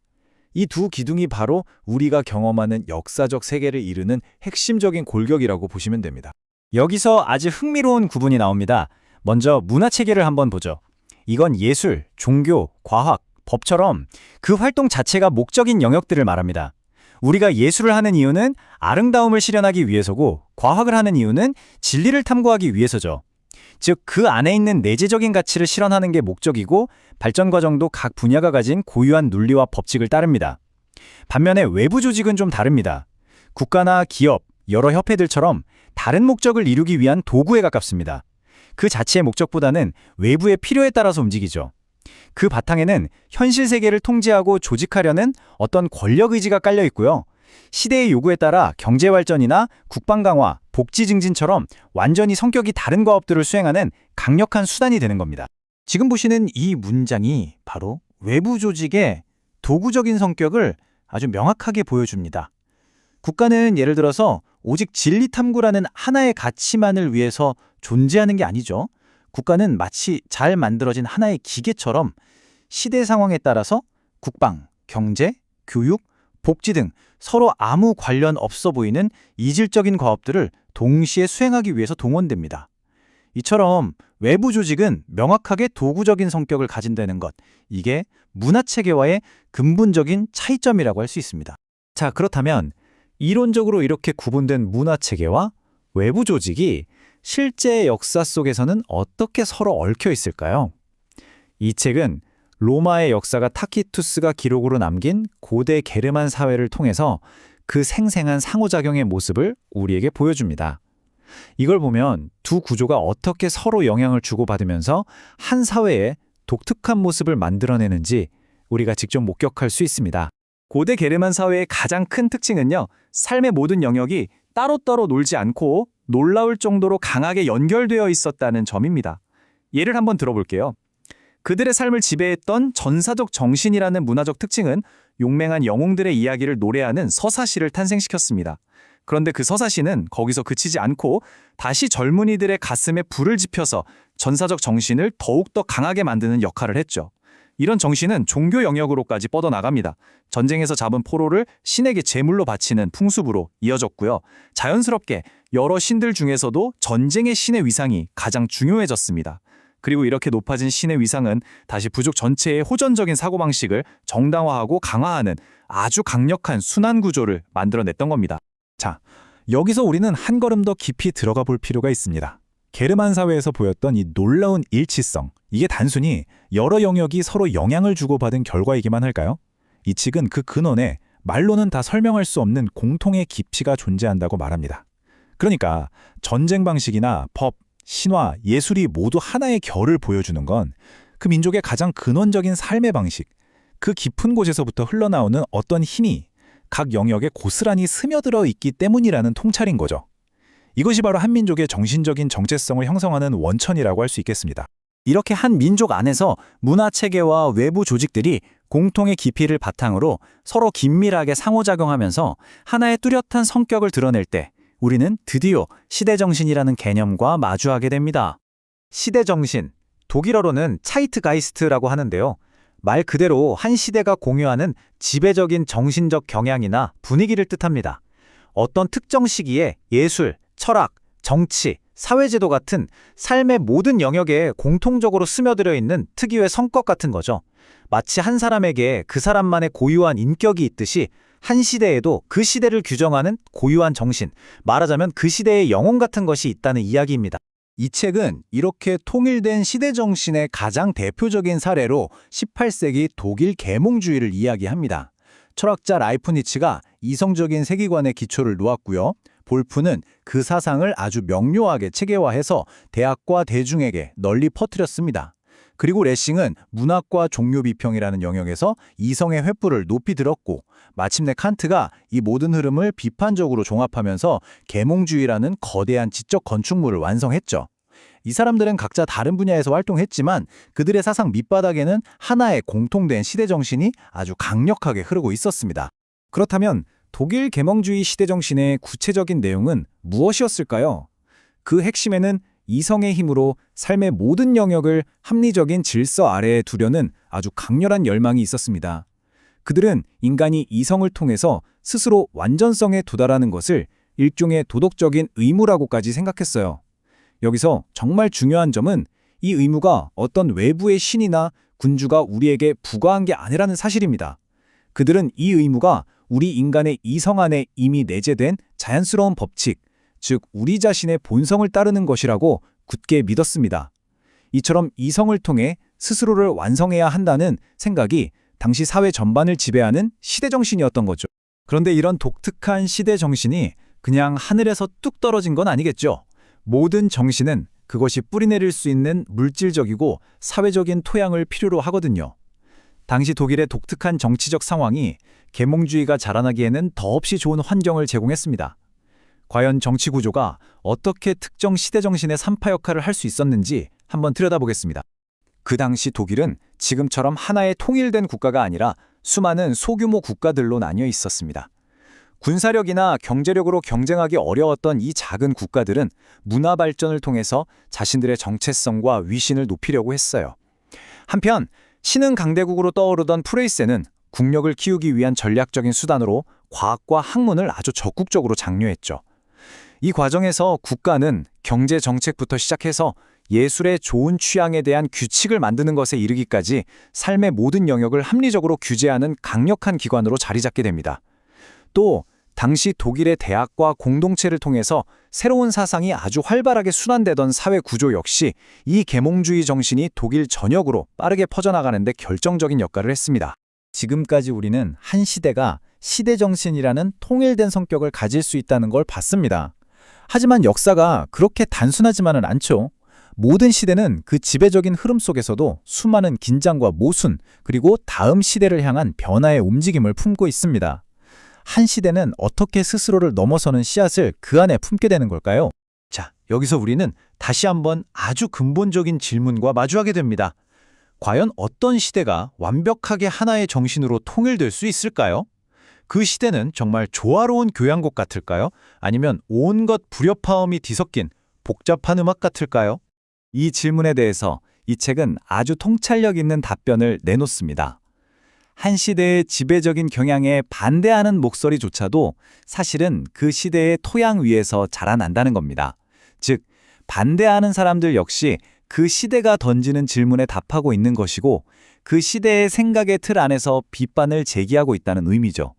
이 두 기둥이 바로 우리가 경험하는 역사적 세계를 이루는 핵심적인 골격이라고 보시면 됩니다. 여기서 아주 흥미로운 구분이 나옵니다. 먼저 문화체계를 한번 보죠. 이건 예술, 종교, 과학, 법처럼 그 활동 자체가 목적인 영역들을 말합니다. 우리가 예술을 하는 이유는 아름다움을 실현하기 위해서고 과학을 하는 이유는 진리를 탐구하기 위해서죠. 즉, 그 안에 있는 내재적인 가치를 실현하는 게 목적이고 발전 과정도 각 분야가 가진 고유한 논리와 법칙을 따릅니다. 반면에 외부 조직은 좀 다릅니다. 국가나 기업, 여러 협회들처럼 다른 목적을 이루기 위한 도구에 가깝습니다. 그 자체의 목적보다는 외부의 필요에 따라서 움직이죠. 그 바탕에는 현실 세계를 통제하고 조직하려는 어떤 권력 의지가 깔려 있고요. 시대의 요구에 따라 경제 발전이나 국방 강화, 복지 증진처럼 완전히 성격이 다른 과업들을 수행하는 강력한 수단이 되는 겁니다. 지금 보시는 이 문장이 바로 외부 조직의 도구적인 성격을 아주 명확하게 보여줍니다. 국가는 예를 들어서 오직 진리 탐구라는 하나의 가치만을 위해서 존재하는 게 아니죠. 국가는 마치 잘 만들어진 하나의 기계처럼 시대 상황에 따라서 국방, 경제, 교육, 복지 등 서로 아무 관련 없어 보이는 이질적인 과업들을 동시에 수행하기 위해서 동원됩니다. 이처럼 외부 조직은 명확하게 도구적인 성격을 가진다는 것, 이게 문화체계와의 근본적인 차이점이라고 할 수 있습니다. 자, 그렇다면 이론적으로 이렇게 구분된 문화체계와 외부 조직이 실제 역사 속에서는 어떻게 서로 얽혀 있을까요? 이 책은 로마의 역사가 타키투스가 기록으로 남긴 고대 게르만 사회를 통해서 그 생생한 상호작용의 모습을 우리에게 보여줍니다. 이걸 보면 두 구조가 어떻게 서로 영향을 주고받으면서 한 사회에 독특한 모습을 만들어내는지 우리가 직접 목격할 수 있습니다. 고대 게르만 사회의 가장 큰 특징은요, 삶의 모든 영역이 따로따로 놀지 않고 놀라울 정도로 강하게 연결되어 있었다는 점입니다. 예를 한번 들어볼게요. 그들의 삶을 지배했던 전사적 정신이라는 문화적 특징은 용맹한 영웅들의 이야기를 노래하는 서사시를 탄생시켰습니다. 그런데 그 서사시는 거기서 그치지 않고 다시 젊은이들의 가슴에 불을 지펴서 전사적 정신을 더욱더 강하게 만드는 역할을 했죠. 이런 정신은 종교 영역으로까지 뻗어나갑니다. 전쟁에서 잡은 포로를 신에게 제물로 바치는 풍습으로 이어졌고요. 자연스럽게 여러 신들 중에서도 전쟁의 신의 위상이 가장 중요해졌습니다. 그리고 이렇게 높아진 신의 위상은 다시 부족 전체의 호전적인 사고방식을 정당화하고 강화하는 아주 강력한 순환 구조를 만들어냈던 겁니다. 자, 여기서 우리는 한 걸음 더 깊이 들어가 볼 필요가 있습니다. 게르만 사회에서 보였던 이 놀라운 일치성, 이게 단순히 여러 영역이 서로 영향을 주고받은 결과이기만 할까요? 이 책은 그 근원에 말로는 다 설명할 수 없는 공통의 깊이가 존재한다고 말합니다. 그러니까 전쟁 방식이나 법, 신화, 예술이 모두 하나의 결을 보여주는 건 그 민족의 가장 근원적인 삶의 방식, 그 깊은 곳에서부터 흘러나오는 어떤 힘이 각 영역에 고스란히 스며들어 있기 때문이라는 통찰인 거죠. 이것이 바로 한 민족의 정신적인 정체성을 형성하는 원천이라고 할 수 있겠습니다. 이렇게 한 민족 안에서 문화 체계와 외부 조직들이 공통의 깊이를 바탕으로 서로 긴밀하게 상호작용하면서 하나의 뚜렷한 성격을 드러낼 때 우리는 드디어 시대정신이라는 개념과 마주하게 됩니다. 시대정신, 독일어로는 차이트가이스트라고 하는데요. 말 그대로 한 시대가 공유하는 지배적인 정신적 경향이나 분위기를 뜻합니다. 어떤 특정 시기에 예술, 철학, 정치, 사회제도 같은 삶의 모든 영역에 공통적으로 스며들어 있는 특유의 성격 같은 거죠. 마치 한 사람에게 그 사람만의 고유한 인격이 있듯이 한 시대에도 그 시대를 규정하는 고유한 정신, 말하자면 그 시대의 영혼 같은 것이 있다는 이야기입니다. 이 책은 이렇게 통일된 시대 정신의 가장 대표적인 사례로 18세기 독일 계몽주의를 이야기합니다. 철학자 라이프니츠가 이성적인 세계관의 기초를 놓았고요. 볼프는 그 사상을 아주 명료하게 체계화해서 대학과 대중에게 널리 퍼뜨렸습니다. 그리고 레싱은 문학과 종교 비평이라는 영역에서 이성의 횃불을 높이 들었고, 마침내 칸트가 이 모든 흐름을 비판적으로 종합하면서 계몽주의라는 거대한 지적 건축물을 완성했죠. 이 사람들은 각자 다른 분야에서 활동했지만 그들의 사상 밑바닥에는 하나의 공통된 시대정신이 아주 강력하게 흐르고 있었습니다. 그렇다면 독일 계몽주의 시대정신의 구체적인 내용은 무엇이었을까요? 그 핵심에는 이성의 힘으로 삶의 모든 영역을 합리적인 질서 아래에 두려는 아주 강렬한 열망이 있었습니다. 그들은 인간이 이성을 통해서 스스로 완전성에 도달하는 것을 일종의 도덕적인 의무라고까지 생각했어요. 여기서 정말 중요한 점은 이 의무가 어떤 외부의 신이나 군주가 우리에게 부과한 게 아니라는 사실입니다. 그들은 이 의무가 우리 인간의 이성 안에 이미 내재된 자연스러운 법칙, 즉 우리 자신의 본성을 따르는 것이라고 굳게 믿었습니다. 이처럼 이성을 통해 스스로를 완성해야 한다는 생각이 당시 사회 전반을 지배하는 시대정신이었던 거죠. 그런데 이런 독특한 시대정신이 그냥 하늘에서 뚝 떨어진 건 아니겠죠. 모든 정신은 그것이 뿌리내릴 수 있는 물질적이고 사회적인 토양을 필요로 하거든요. 당시 독일의 독특한 정치적 상황이 계몽주의가 자라나기에는 더없이 좋은 환경을 제공했습니다. 과연 정치 구조가 어떻게 특정 시대정신의 산파 역할을 할 수 있었는지 한번 들여다보겠습니다. 그 당시 독일은 지금처럼 하나의 통일된 국가가 아니라 수많은 소규모 국가들로 나뉘어 있었습니다. 군사력이나 경제력으로 경쟁하기 어려웠던 이 작은 국가들은 문화 발전을 통해서 자신들의 정체성과 위신을 높이려고 했어요. 한편 신흥 강대국으로 떠오르던 프레이세는 국력을 키우기 위한 전략적인 수단으로 과학과 학문을 아주 적극적으로 장려했죠. 이 과정에서 국가는 경제 정책부터 시작해서 예술의 좋은 취향에 대한 규칙을 만드는 것에 이르기까지 삶의 모든 영역을 합리적으로 규제하는 강력한 기관으로 자리 잡게 됩니다. 또 당시 독일의 대학과 공동체를 통해서 새로운 사상이 아주 활발하게 순환되던 사회 구조 역시 이 계몽주의 정신이 독일 전역으로 빠르게 퍼져나가는 데 결정적인 역할을 했습니다. 지금까지 우리는 한 시대가 시대정신이라는 통일된 성격을 가질 수 있다는 걸 봤습니다. 하지만 역사가 그렇게 단순하지만은 않죠. 모든 시대는 그 지배적인 흐름 속에서도 수많은 긴장과 모순, 그리고 다음 시대를 향한 변화의 움직임을 품고 있습니다. 한 시대는 어떻게 스스로를 넘어서는 씨앗을 그 안에 품게 되는 걸까요? 자, 여기서 우리는 다시 한번 아주 근본적인 질문과 마주하게 됩니다. 과연 어떤 시대가 완벽하게 하나의 정신으로 통일될 수 있을까요? 그 시대는 정말 조화로운 교향곡 같을까요? 아니면 온갖 불협화음이 뒤섞인 복잡한 음악 같을까요? 이 질문에 대해서 이 책은 아주 통찰력 있는 답변을 내놓습니다. 한 시대의 지배적인 경향에 반대하는 목소리조차도 사실은 그 시대의 토양 위에서 자라난다는 겁니다. 즉, 반대하는 사람들 역시 그 시대가 던지는 질문에 답하고 있는 것이고 그 시대의 생각의 틀 안에서 비판을 제기하고 있다는 의미죠.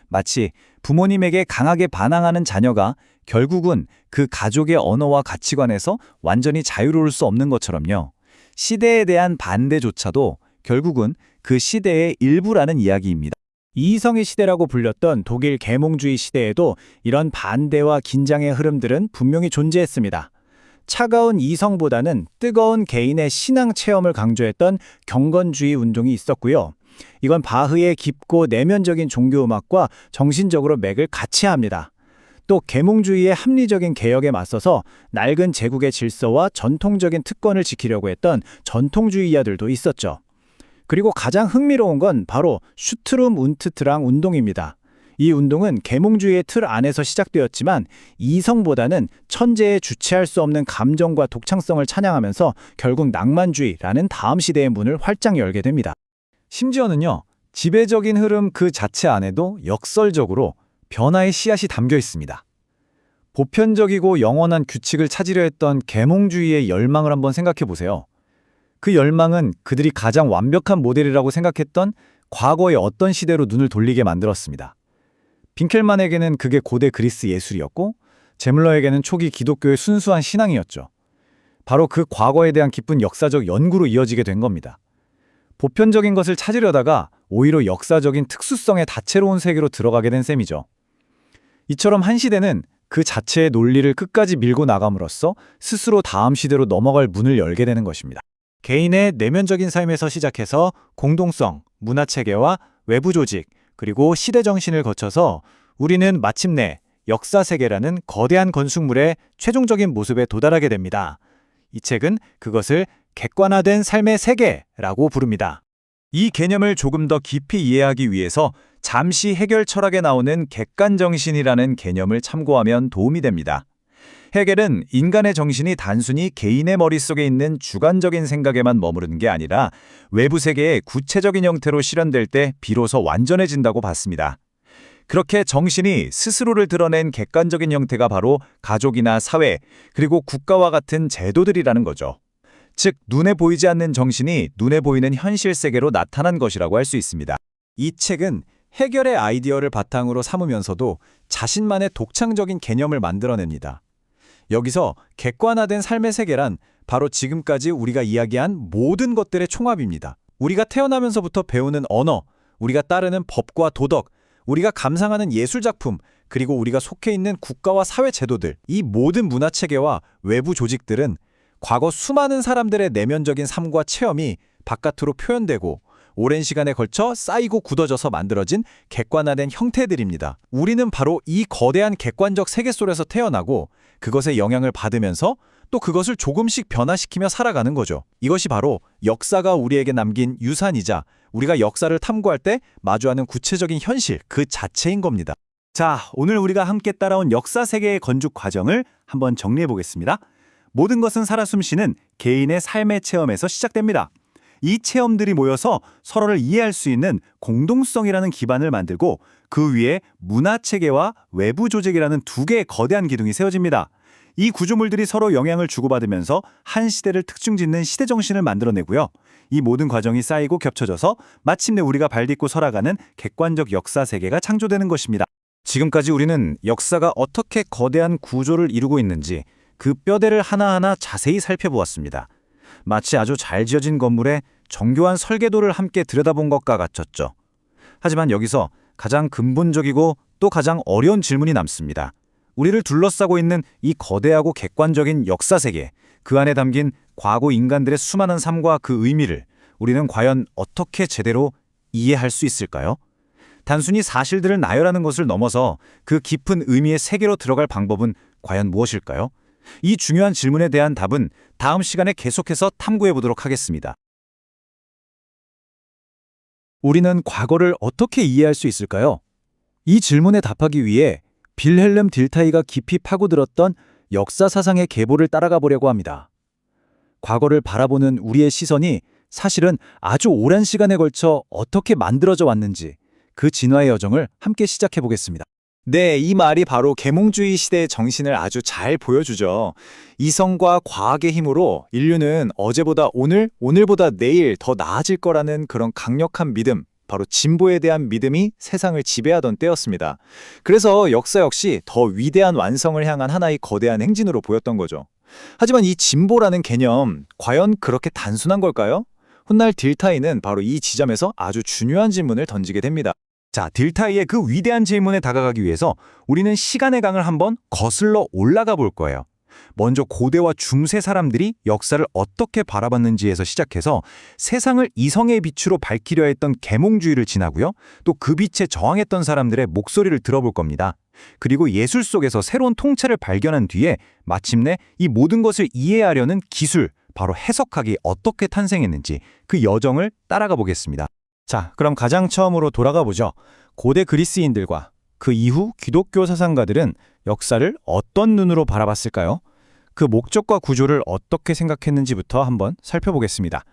마치 부모님에게 강하게 반항하는 자녀가 결국은 그 가족의 언어와 가치관에서 완전히 자유로울 수 없는 것처럼요. 시대에 대한 반대조차도 결국은 그 시대의 일부라는 이야기입니다. 이성의 시대라고 불렸던 독일 계몽주의 시대에도 이런 반대와 긴장의 흐름들은 분명히 존재했습니다. 차가운 이성보다는 뜨거운 개인의 신앙 체험을 강조했던 경건주의 운동이 있었고요. 이건 바흐의 깊고 내면적인 종교음악과 정신적으로 맥을 같이 합니다. 또 계몽주의의 합리적인 개혁에 맞서서 낡은 제국의 질서와 전통적인 특권을 지키려고 했던 전통주의자들도 있었죠. 그리고 가장 흥미로운 건 바로 슈트룸 운트 드랑 운동입니다. 이 운동은 계몽주의의 틀 안에서 시작되었지만 이성보다는 천재의 주체할 수 없는 감정과 독창성을 찬양하면서 결국 낭만주의라는 다음 시대의 문을 활짝 열게 됩니다. 심지어는요, 지배적인 흐름 그 자체 안에도 역설적으로 변화의 씨앗이 담겨 있습니다. 보편적이고 영원한 규칙을 찾으려 했던 계몽주의의 열망을 한번 생각해 보세요. 그 열망은 그들이 가장 완벽한 모델이라고 생각했던 과거의 어떤 시대로 눈을 돌리게 만들었습니다. 빈켈만에게는 그게 고대 그리스 예술이었고 제물러에게는 초기 기독교의 순수한 신앙이었죠. 바로 그 과거에 대한 깊은 역사적 연구로 이어지게 된 겁니다. 보편적인 것을 찾으려다가 오히려 역사적인 특수성의 다채로운 세계로 들어가게 된 셈이죠. 이처럼 한 시대는 그 자체의 논리를 끝까지 밀고 나감으로써 스스로 다음 시대로 넘어갈 문을 열게 되는 것입니다. 개인의 내면적인 삶에서 시작해서 공동성, 문화체계와 외부 조직, 그리고 시대 정신을 거쳐서 우리는 마침내 역사세계라는 거대한 건축물의 최종적인 모습에 도달하게 됩니다. 이 책은 그것을 객관화된 삶의 세계라고 부릅니다. 이 개념을 조금 더 깊이 이해하기 위해서 잠시 해결 철학에 나오는 객관정신이라는 개념을 참고하면 도움이 됩니다. 해겔은 인간의 정신이 단순히 개인의 머릿속에 있는 주관적인 생각에만 머무르는 게 아니라 외부 세계의 구체적인 형태로 실현될 때 비로소 완전해진다고 봤습니다. 그렇게 정신이 스스로를 드러낸 객관적인 형태가 바로 가족이나 사회, 그리고 국가와 같은 제도들이라는 거죠. 즉, 눈에 보이지 않는 정신이 눈에 보이는 현실 세계로 나타난 것이라고 할 수 있습니다. 이 책은 해겔의 아이디어를 바탕으로 삼으면서도 자신만의 독창적인 개념을 만들어냅니다. 여기서 객관화된 삶의 세계란 바로 지금까지 우리가 이야기한 모든 것들의 총합입니다. 우리가 태어나면서부터 배우는 언어, 우리가 따르는 법과 도덕, 우리가 감상하는 예술작품, 그리고 우리가 속해 있는 국가와 사회 제도들, 이 모든 문화체계와 외부 조직들은 과거 수많은 사람들의 내면적인 삶과 체험이 바깥으로 표현되고 오랜 시간에 걸쳐 쌓이고 굳어져서 만들어진 객관화된 형태들입니다. 우리는 바로 이 거대한 객관적 세계 속에서 태어나고 그것의 영향을 받으면서 또 그것을 조금씩 변화시키며 살아가는 거죠. 이것이 바로 역사가 우리에게 남긴 유산이자 우리가 역사를 탐구할 때 마주하는 구체적인 현실 그 자체인 겁니다. 자, 오늘 우리가 함께 따라온 역사 세계의 건축 과정을 한번 정리해 보겠습니다. 모든 것은 살아 숨쉬는 개인의 삶의 체험에서 시작됩니다. 이 체험들이 모여서 서로를 이해할 수 있는 공동성이라는 기반을 만들고 그 위에 문화체계와 외부 조직이라는 두 개의 거대한 기둥이 세워집니다. 이 구조물들이 서로 영향을 주고받으면서 한 시대를 특징짓는 시대정신을 만들어내고요. 이 모든 과정이 쌓이고 겹쳐져서 마침내 우리가 발딛고 살아가는 객관적 역사 세계가 창조되는 것입니다. 지금까지 우리는 역사가 어떻게 거대한 구조를 이루고 있는지 그 뼈대를 하나하나 자세히 살펴보았습니다. 마치 아주 잘 지어진 건물의 정교한 설계도를 함께 들여다본 것과 같았죠. 하지만 여기서 가장 근본적이고 또 가장 어려운 질문이 남습니다. 우리를 둘러싸고 있는 이 거대하고 객관적인 역사 세계, 그 안에 담긴 과거 인간들의 수많은 삶과 그 의미를 우리는 과연 어떻게 제대로 이해할 수 있을까요? 단순히 사실들을 나열하는 것을 넘어서 그 깊은 의미의 세계로 들어갈 방법은 과연 무엇일까요? 이 중요한 질문에 대한 답은 다음 시간에 계속해서 탐구해 보도록 하겠습니다. 우리는 과거를 어떻게 이해할 수 있을까요? 이 질문에 답하기 위해 빌헬름 딜타이가 깊이 파고들었던 역사 사상의 계보를 따라가 보려고 합니다. 과거를 바라보는 우리의 시선이 사실은 아주 오랜 시간에 걸쳐 어떻게 만들어져 왔는지 그 진화의 여정을 함께 시작해 보겠습니다. 네, 이 말이 바로 계몽주의 시대의 정신을 아주 잘 보여주죠. 이성과 과학의 힘으로 인류는 어제보다 오늘, 오늘보다 내일 더 나아질 거라는 그런 강력한 믿음, 바로 진보에 대한 믿음이 세상을 지배하던 때였습니다. 그래서 역사 역시 더 위대한 완성을 향한 하나의 거대한 행진으로 보였던 거죠. 하지만 이 진보라는 개념, 과연 그렇게 단순한 걸까요? 훗날 딜타이는 바로 이 지점에서 아주 중요한 질문을 던지게 됩니다. 자, 딜타이의 그 위대한 질문에 다가가기 위해서 우리는 시간의 강을 한번 거슬러 올라가 볼 거예요. 먼저 고대와 중세 사람들이 역사를 어떻게 바라봤는지에서 시작해서 세상을 이성의 빛으로 밝히려 했던 계몽주의를 지나고요. 또 그 빛에 저항했던 사람들의 목소리를 들어볼 겁니다. 그리고 예술 속에서 새로운 통찰을 발견한 뒤에 마침내 이 모든 것을 이해하려는 기술, 바로 해석학이 어떻게 탄생했는지 그 여정을 따라가 보겠습니다. 자, 그럼 가장 처음으로 돌아가 보죠. 고대 그리스인들과 그 이후 기독교 사상가들은 역사를 어떤 눈으로 바라봤을까요? 그 목적과 구조를 어떻게 생각했는지부터 한번 살펴보겠습니다.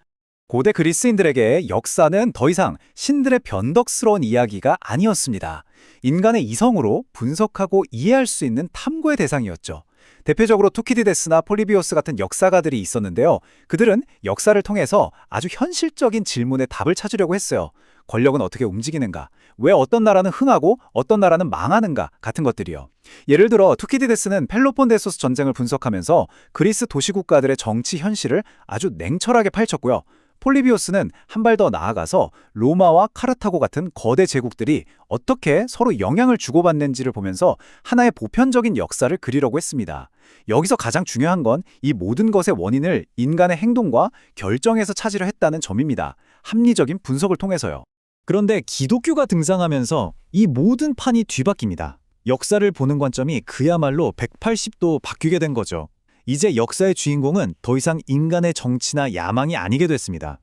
고대 그리스인들에게 역사는 더 이상 신들의 변덕스러운 이야기가 아니었습니다. 인간의 이성으로 분석하고 이해할 수 있는 탐구의 대상이었죠. 대표적으로 투키디데스나 폴리비오스 같은 역사가들이 있었는데요. 그들은 역사를 통해서 아주 현실적인 질문에 답을 찾으려고 했어요. 권력은 어떻게 움직이는가? 왜 어떤 나라는 흥하고 어떤 나라는 망하는가? 같은 것들이요. 예를 들어 투키디데스는 펠로폰네소스 전쟁을 분석하면서 그리스 도시국가들의 정치 현실을 아주 냉철하게 파헤쳤고요. 폴리비오스는 한 발 더 나아가서 로마와 카르타고 같은 거대 제국들이 어떻게 서로 영향을 주고받는지를 보면서 하나의 보편적인 역사를 그리려고 했습니다. 여기서 가장 중요한 건 이 모든 것의 원인을 인간의 행동과 결정에서 찾으려 했다는 점입니다. 합리적인 분석을 통해서요. 그런데 기독교가 등장하면서 이 모든 판이 뒤바뀝니다. 역사를 보는 관점이 그야말로 180도 바뀌게 된 거죠. 이제 역사의 주인공은 더 이상 인간의 정치나 야망이 아니게 됐습니다.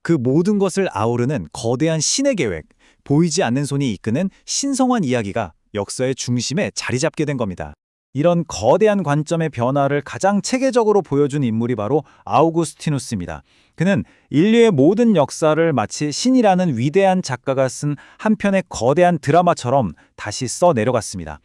그 모든 것을 아우르는 거대한 신의 계획, 보이지 않는 손이 이끄는 신성한 이야기가 역사의 중심에 자리 잡게 된 겁니다. 이런 거대한 관점의 변화를 가장 체계적으로 보여준 인물이 바로 아우구스티누스입니다. 그는 인류의 모든 역사를 마치 신이라는 위대한 작가가 쓴 한 편의 거대한 드라마처럼 다시 써내려갔습니다.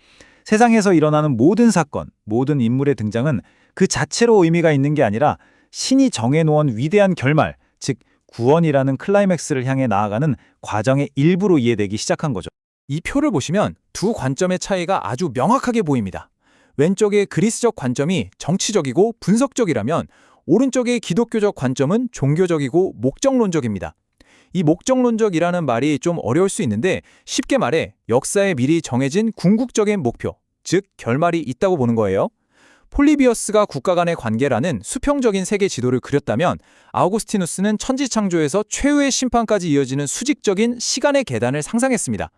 세상에서 일어나는 모든 사건, 모든 인물의 등장은 그 자체로 의미가 있는 게 아니라 신이 정해놓은 위대한 결말, 즉 구원이라는 클라이맥스를 향해 나아가는 과정의 일부로 이해되기 시작한 거죠. 이 표를 보시면 두 관점의 차이가 아주 명확하게 보입니다. 왼쪽의 그리스적 관점이 정치적이고 분석적이라면 오른쪽의 기독교적 관점은 종교적이고 목적론적입니다. 이 목적론적이라는 말이 좀 어려울 수 있는데 쉽게 말해 역사에 미리 정해진 궁극적인 목표, 즉 결말이 있다고 보는 거예요. 폴리비어스가 국가 간의 관계라는 수평적인 세계 지도를 그렸다면 아우구스티누스는 천지창조에서 최후의 심판까지 이어지는 수직적인 시간의 계단을 상상했습니다.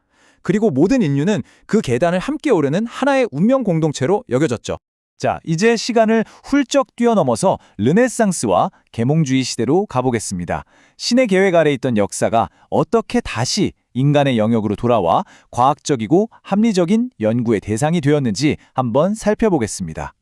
그리고 모든 인류는 그 계단을 함께 오르는 하나의 운명 공동체로 여겨졌죠. 자, 이제 시간을 훌쩍 뛰어넘어서 르네상스와 계몽주의 시대로 가보겠습니다. 신의 계획 아래 있던 역사가 어떻게 다시 인간의 영역으로 돌아와 과학적이고 합리적인 연구의 대상이 되었는지 한번 살펴보겠습니다.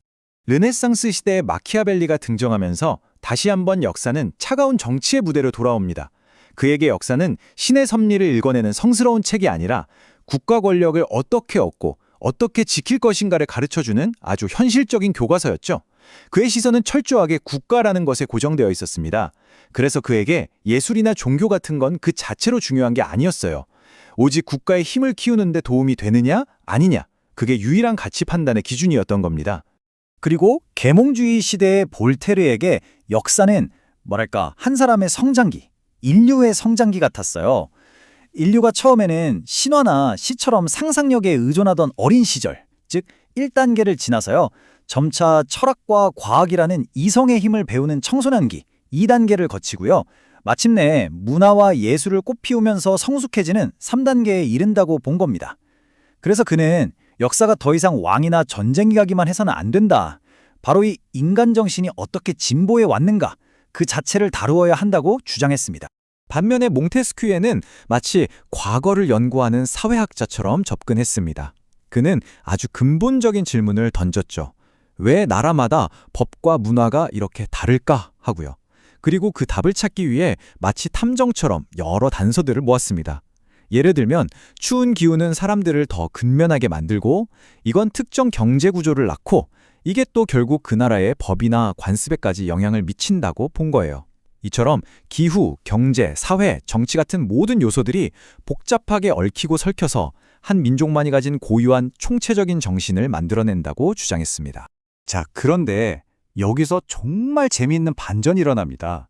르네상스 시대에 마키아벨리가 등장하면서 다시 한번 역사는 차가운 정치의 무대로 돌아옵니다. 그에게 역사는 신의 섭리를 읽어내는 성스러운 책이 아니라 국가 권력을 어떻게 얻고 어떻게 지킬 것인가를 가르쳐주는 아주 현실적인 교과서였죠. 그의 시선은 철저하게 국가라는 것에 고정되어 있었습니다. 그래서 그에게 예술이나 종교 같은 건 그 자체로 중요한 게 아니었어요. 오직 국가의 힘을 키우는 데 도움이 되느냐 아니냐, 그게 유일한 가치 판단의 기준이었던 겁니다. 그리고 계몽주의 시대의 볼테르에게 역사는 뭐랄까 한 사람의 성장기, 인류의 성장기 같았어요. 인류가 처음에는 신화나 시처럼 상상력에 의존하던 어린 시절, 즉 1단계를 지나서요. 점차 철학과 과학이라는 이성의 힘을 배우는 청소년기 2단계를 거치고요. 마침내 문화와 예술을 꽃피우면서 성숙해지는 3단계에 이른다고 본 겁니다. 그래서 그는 역사가 더 이상 왕이나 전쟁 이야기만 해서는 안 된다. 바로 이 인간 정신이 어떻게 진보해 왔는가, 그 자체를 다루어야 한다고 주장했습니다. 반면에 몽테스큐에는 마치 과거를 연구하는 사회학자처럼 접근했습니다. 그는 아주 근본적인 질문을 던졌죠. 왜 나라마다 법과 문화가 이렇게 다를까 하고요. 그리고 그 답을 찾기 위해 마치 탐정처럼 여러 단서들을 모았습니다. 예를 들면 추운 기후는 사람들을 더 근면하게 만들고, 이건 특정 경제 구조를 낳고, 이게 또 결국 그 나라의 법이나 관습에까지 영향을 미친다고 본 거예요. 이처럼 기후, 경제, 사회, 정치 같은 모든 요소들이 복잡하게 얽히고 설켜서 한 민족만이 가진 고유한 총체적인 정신을 만들어낸다고 주장했습니다. 자, 그런데 여기서 정말 재미있는 반전이 일어납니다.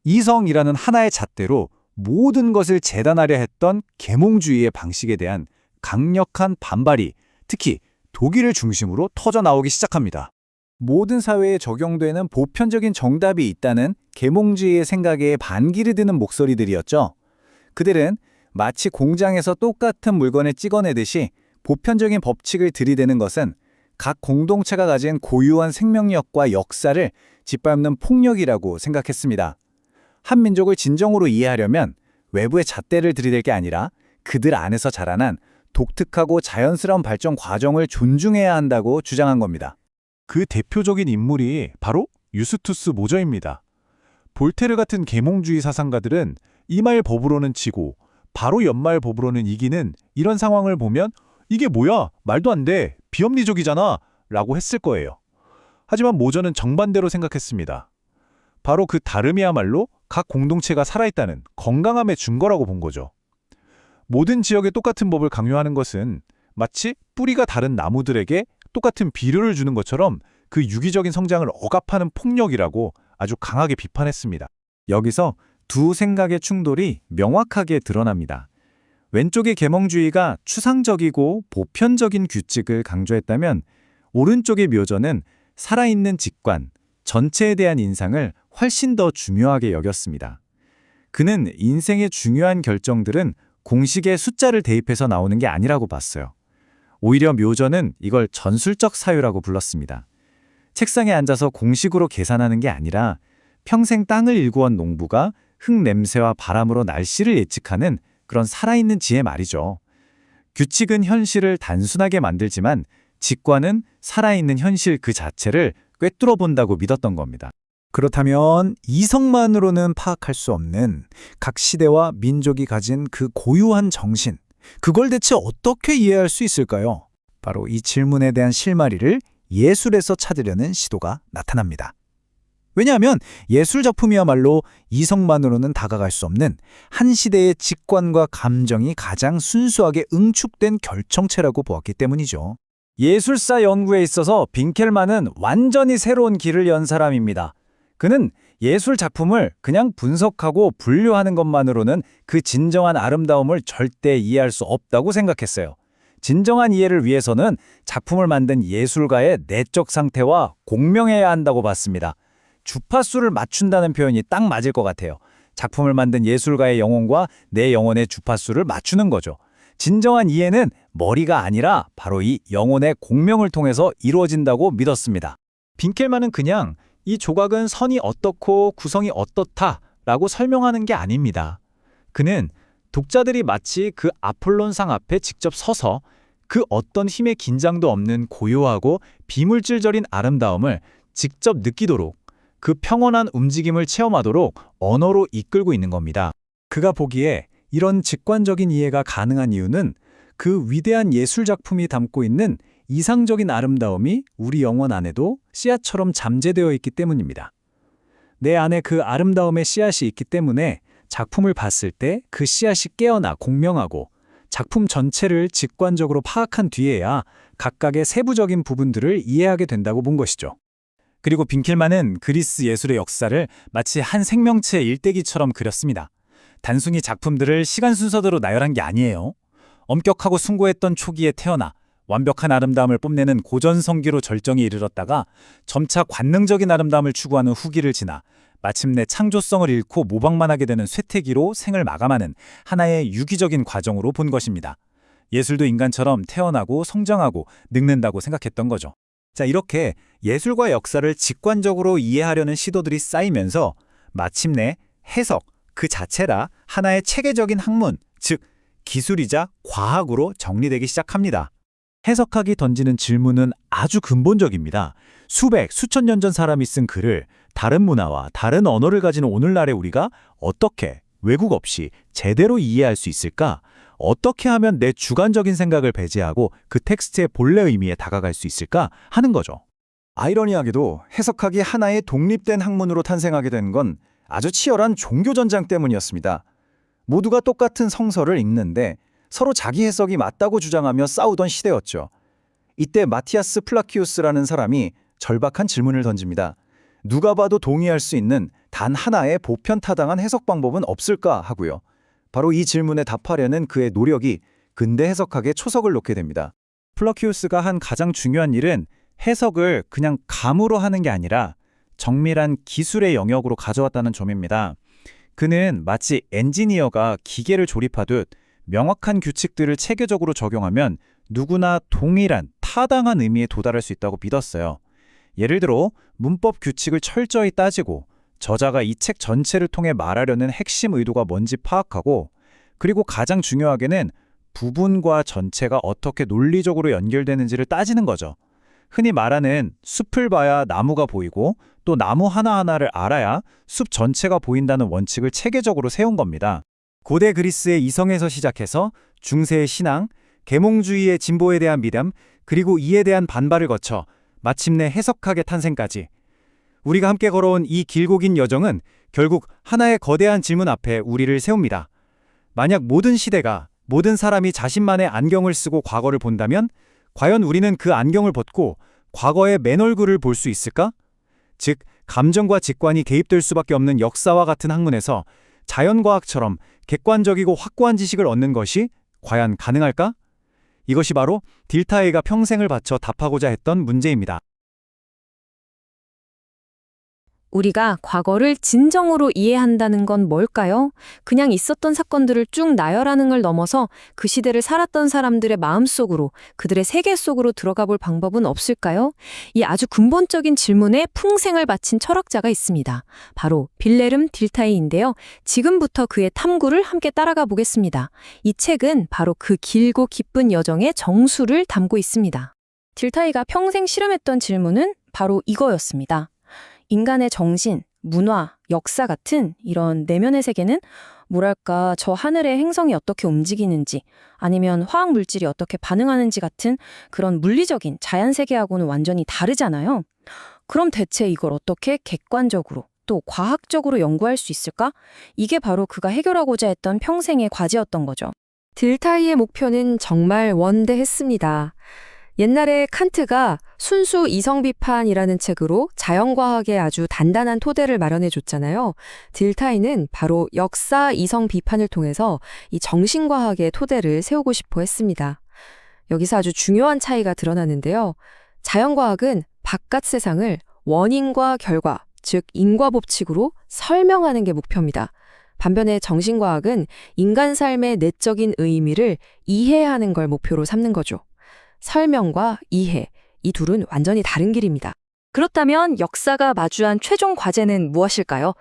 이성이라는 하나의 잣대로 모든 것을 재단하려 했던 계몽주의의 방식에 대한 강력한 반발이 특히 독일을 중심으로 터져나오기 시작합니다. 모든 사회에 적용되는 보편적인 정답이 있다는 계몽주의의 생각에 반기를 드는 목소리들이었죠. 그들은 마치 공장에서 똑같은 물건을 찍어내듯이 보편적인 법칙을 들이대는 것은 각 공동체가 가진 고유한 생명력과 역사를 짓밟는 폭력이라고 생각했습니다. 한 민족을 진정으로 이해하려면 외부의 잣대를 들이댈 게 아니라 그들 안에서 자라난 독특하고 자연스러운 발전 과정을 존중해야 한다고 주장한 겁니다. 그 대표적인 인물이 바로 유스투스 모저입니다. 볼테르 같은 계몽주의 사상가들은 이말 법으로는 지고 바로 연말 법으로는 이기는 이런 상황을 보면 이게 뭐야? 말도 안 돼. 비합리적이잖아. 라고 했을 거예요. 하지만 모저는 정반대로 생각했습니다. 바로 그 다름이야말로 각 공동체가 살아있다는 건강함의 증거라고 본 거죠. 모든 지역에 똑같은 법을 강요하는 것은 마치 뿌리가 다른 나무들에게 똑같은 비료를 주는 것처럼 그 유기적인 성장을 억압하는 폭력이라고 아주 강하게 비판했습니다. 여기서 두 생각의 충돌이 명확하게 드러납니다. 왼쪽의 계몽주의가 추상적이고 보편적인 규칙을 강조했다면 오른쪽의 묘저는 살아있는 직관, 전체에 대한 인상을 훨씬 더 중요하게 여겼습니다. 그는 인생의 중요한 결정들은 공식에 숫자를 대입해서 나오는 게 아니라고 봤어요. 오히려 묘저는 이걸 전술적 사유라고 불렀습니다. 책상에 앉아서 공식으로 계산하는 게 아니라 평생 땅을 일구온 농부가 흙 냄새와 바람으로 날씨를 예측하는 그런 살아있는 지혜 말이죠. 규칙은 현실을 단순하게 만들지만 직관은 살아있는 현실 그 자체를 꿰뚫어 본다고 믿었던 겁니다. 그렇다면 이성만으로는 파악할 수 없는 각 시대와 민족이 가진 그 고유한 정신, 그걸 대체 어떻게 이해할 수 있을까요? 바로 이 질문에 대한 실마리를 예술에서 찾으려는 시도가 나타납니다. 왜냐하면 예술 작품이야말로 이성만으로는 다가갈 수 없는 한 시대의 직관과 감정이 가장 순수하게 응축된 결정체라고 보았기 때문이죠. 예술사 연구에 있어서 빈켈만은 완전히 새로운 길을 연 사람입니다. 그는 예술 작품을 그냥 분석하고 분류하는 것만으로는 그 진정한 아름다움을 절대 이해할 수 없다고 생각했어요. 진정한 이해를 위해서는 작품을 만든 예술가의 내적 상태와 공명해야 한다고 봤습니다. 주파수를 맞춘다는 표현이 딱 맞을 것 같아요. 작품을 만든 예술가의 영혼과 내 영혼의 주파수를 맞추는 거죠. 진정한 이해는 머리가 아니라 바로 이 영혼의 공명을 통해서 이루어진다고 믿었습니다. 빈켈만은 그냥 이 조각은 선이 어떻고 구성이 어떻다라고 설명하는 게 아닙니다. 그는 독자들이 마치 그 아폴론상 앞에 직접 서서 그 어떤 힘의 긴장도 없는 고요하고 비물질적인 아름다움을 직접 느끼도록, 그 평온한 움직임을 체험하도록 언어로 이끌고 있는 겁니다. 그가 보기에 이런 직관적인 이해가 가능한 이유는 그 위대한 예술 작품이 담고 있는 이상적인 아름다움이 우리 영혼 안에도 씨앗처럼 잠재되어 있기 때문입니다. 내 안에 그 아름다움의 씨앗이 있기 때문에 작품을 봤을 때 그 씨앗이 깨어나 공명하고 작품 전체를 직관적으로 파악한 뒤에야 각각의 세부적인 부분들을 이해하게 된다고 본 것이죠. 그리고 빈킬만은 그리스 예술의 역사를 마치 한 생명체 일대기처럼 그렸습니다. 단순히 작품들을 시간 순서대로 나열한 게 아니에요. 엄격하고 숭고했던 초기에 태어나 완벽한 아름다움을 뽐내는 고전성기로 절정에 이르렀다가 점차 관능적인 아름다움을 추구하는 후기를 지나 마침내 창조성을 잃고 모방만 하게 되는 쇠퇴기로 생을 마감하는 하나의 유기적인 과정으로 본 것입니다. 예술도 인간처럼 태어나고 성장하고 늙는다고 생각했던 거죠. 자, 이렇게 예술과 역사를 직관적으로 이해하려는 시도들이 쌓이면서 마침내 해석 그 자체라 하나의 체계적인 학문, 즉 기술이자 과학으로 정리되기 시작합니다. 해석학이 던지는 질문은 아주 근본적입니다. 수백, 수천 년 전 사람이 쓴 글을 다른 문화와 다른 언어를 가진 오늘날의 우리가 어떻게 왜곡 없이 제대로 이해할 수 있을까? 어떻게 하면 내 주관적인 생각을 배제하고 그 텍스트의 본래 의미에 다가갈 수 있을까? 하는 거죠. 아이러니하게도 해석학이 하나의 독립된 학문으로 탄생하게 된 건 아주 치열한 종교전장 때문이었습니다. 모두가 똑같은 성서를 읽는데 서로 자기 해석이 맞다고 주장하며 싸우던 시대였죠. 이때 마티아스 플라키우스라는 사람이 절박한 질문을 던집니다. 누가 봐도 동의할 수 있는 단 하나의 보편타당한 해석 방법은 없을까 하고요. 바로 이 질문에 답하려는 그의 노력이 근대 해석학에 초석을 놓게 됩니다. 플라키우스가 한 가장 중요한 일은 해석을 그냥 감으로 하는 게 아니라 정밀한 기술의 영역으로 가져왔다는 점입니다. 그는 마치 엔지니어가 기계를 조립하듯 명확한 규칙들을 체계적으로 적용하면 누구나 동일한 타당한 의미에 도달할 수 있다고 믿었어요. 예를 들어 문법 규칙을 철저히 따지고 저자가 이 책 전체를 통해 말하려는 핵심 의도가 뭔지 파악하고, 그리고 가장 중요하게는 부분과 전체가 어떻게 논리적으로 연결되는지를 따지는 거죠. 흔히 말하는 숲을 봐야 나무가 보이고 또 나무 하나하나를 알아야 숲 전체가 보인다는 원칙을 체계적으로 세운 겁니다. 고대 그리스의 이성에서 시작해서 중세의 신앙, 계몽주의의 진보에 대한 믿음, 그리고 이에 대한 반발을 거쳐 마침내 해석학의 탄생까지 우리가 함께 걸어온 이 길고 긴 여정은 결국 하나의 거대한 질문 앞에 우리를 세웁니다. 만약 모든 시대가, 모든 사람이 자신만의 안경을 쓰고 과거를 본다면 과연 우리는 그 안경을 벗고 과거의 맨 얼굴을 볼 수 있을까? 즉, 감정과 직관이 개입될 수밖에 없는 역사와 같은 학문에서 자연과학처럼 객관적이고 확고한 지식을 얻는 것이 과연 가능할까? 이것이 바로 딜타이가 평생을 바쳐 답하고자 했던 문제입니다. 우리가 과거를 진정으로 이해한다는 건 뭘까요? 그냥 있었던 사건들을 쭉 나열하는 걸 넘어서 그 시대를 살았던 사람들의 마음속으로, 그들의 세계 속으로 들어가 볼 방법은 없을까요? 이 아주 근본적인 질문에 풍생을 바친 철학자가 있습니다. 바로 빌레름 딜타이인데요. 지금부터 그의 탐구를 함께 따라가 보겠습니다. 이 책은 바로 그 길고 깊은 여정의 정수를 담고 있습니다. 딜타이가 평생 실험했던 질문은 바로 이거였습니다. 인간의 정신, 문화, 역사 같은 이런 내면의 세계는 뭐랄까 저 하늘의 행성이 어떻게 움직이는지 아니면 화학 물질이 어떻게 반응하는지 같은 그런 물리적인 자연 세계하고는 완전히 다르잖아요. 그럼 대체 이걸 어떻게 객관적으로 또 과학적으로 연구할 수 있을까? 이게 바로 그가 해결하고자 했던 평생의 과제였던 거죠. 딜타이의 목표는 정말 원대했습니다. 옛날에 칸트가 순수 이성비판이라는 책으로 자연과학에 아주 단단한 토대를 마련해 줬잖아요. 딜타이는 바로 역사 이성비판을 통해서 이 정신과학의 토대를 세우고 싶어 했습니다. 여기서 아주 중요한 차이가 드러나는데요. 자연과학은 바깥 세상을 원인과 결과, 즉 인과법칙으로 설명하는 게 목표입니다. 반면에 정신과학은 인간 삶의 내적인 의미를 이해하는 걸 목표로 삼는 거죠. 설명과 이해, 이 둘은 완전히 다른 길입니다. 그렇다면 역사가 마주한 최종 과제는 무엇일까요?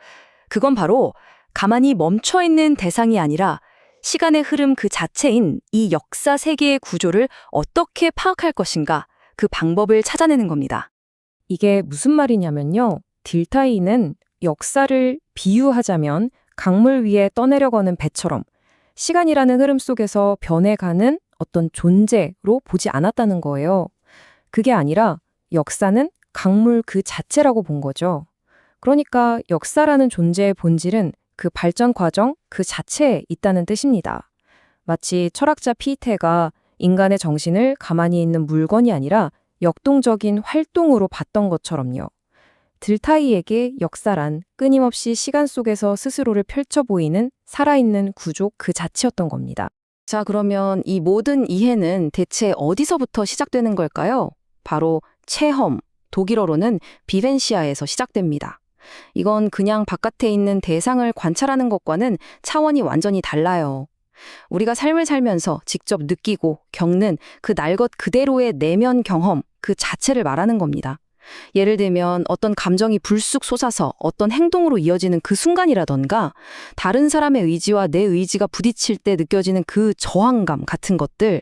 그건 바로 가만히 멈춰 있는 대상이 아니라 시간의 흐름 그 자체인 이 역사 세계의 구조를 어떻게 파악할 것인가, 그 방법을 찾아내는 겁니다. 이게 무슨 말이냐면요. 딜타이는 역사를 비유하자면 강물 위에 떠내려가는 배처럼 시간이라는 흐름 속에서 변해가는 어떤 존재로 보지 않았다는 거예요. 그게 아니라 역사는 강물 그 자체라고 본 거죠. 그러니까 역사라는 존재의 본질은 그 발전 과정 그 자체에 있다는 뜻입니다. 마치 철학자 피테가 인간의 정신을 가만히 있는 물건이 아니라 역동적인 활동으로 봤던 것처럼요. 들타이에게 역사란 끊임없이 시간 속에서 스스로를 펼쳐 보이는 살아있는 구조 그 자체였던 겁니다. 자, 그러면 이 모든 이해는 대체 어디서부터 시작되는 걸까요? 바로 체험, 독일어로는 비벤시아에서 시작됩니다. 이건 그냥 바깥에 있는 대상을 관찰하는 것과는 차원이 완전히 달라요. 우리가 삶을 살면서 직접 느끼고 겪는 그 날 것 그대로의 내면 경험, 그 자체를 말하는 겁니다. 예를 들면 어떤 감정이 불쑥 솟아서 어떤 행동으로 이어지는 그 순간이라던가 다른 사람의 의지와 내 의지가 부딪힐 때 느껴지는 그 저항감 같은 것들,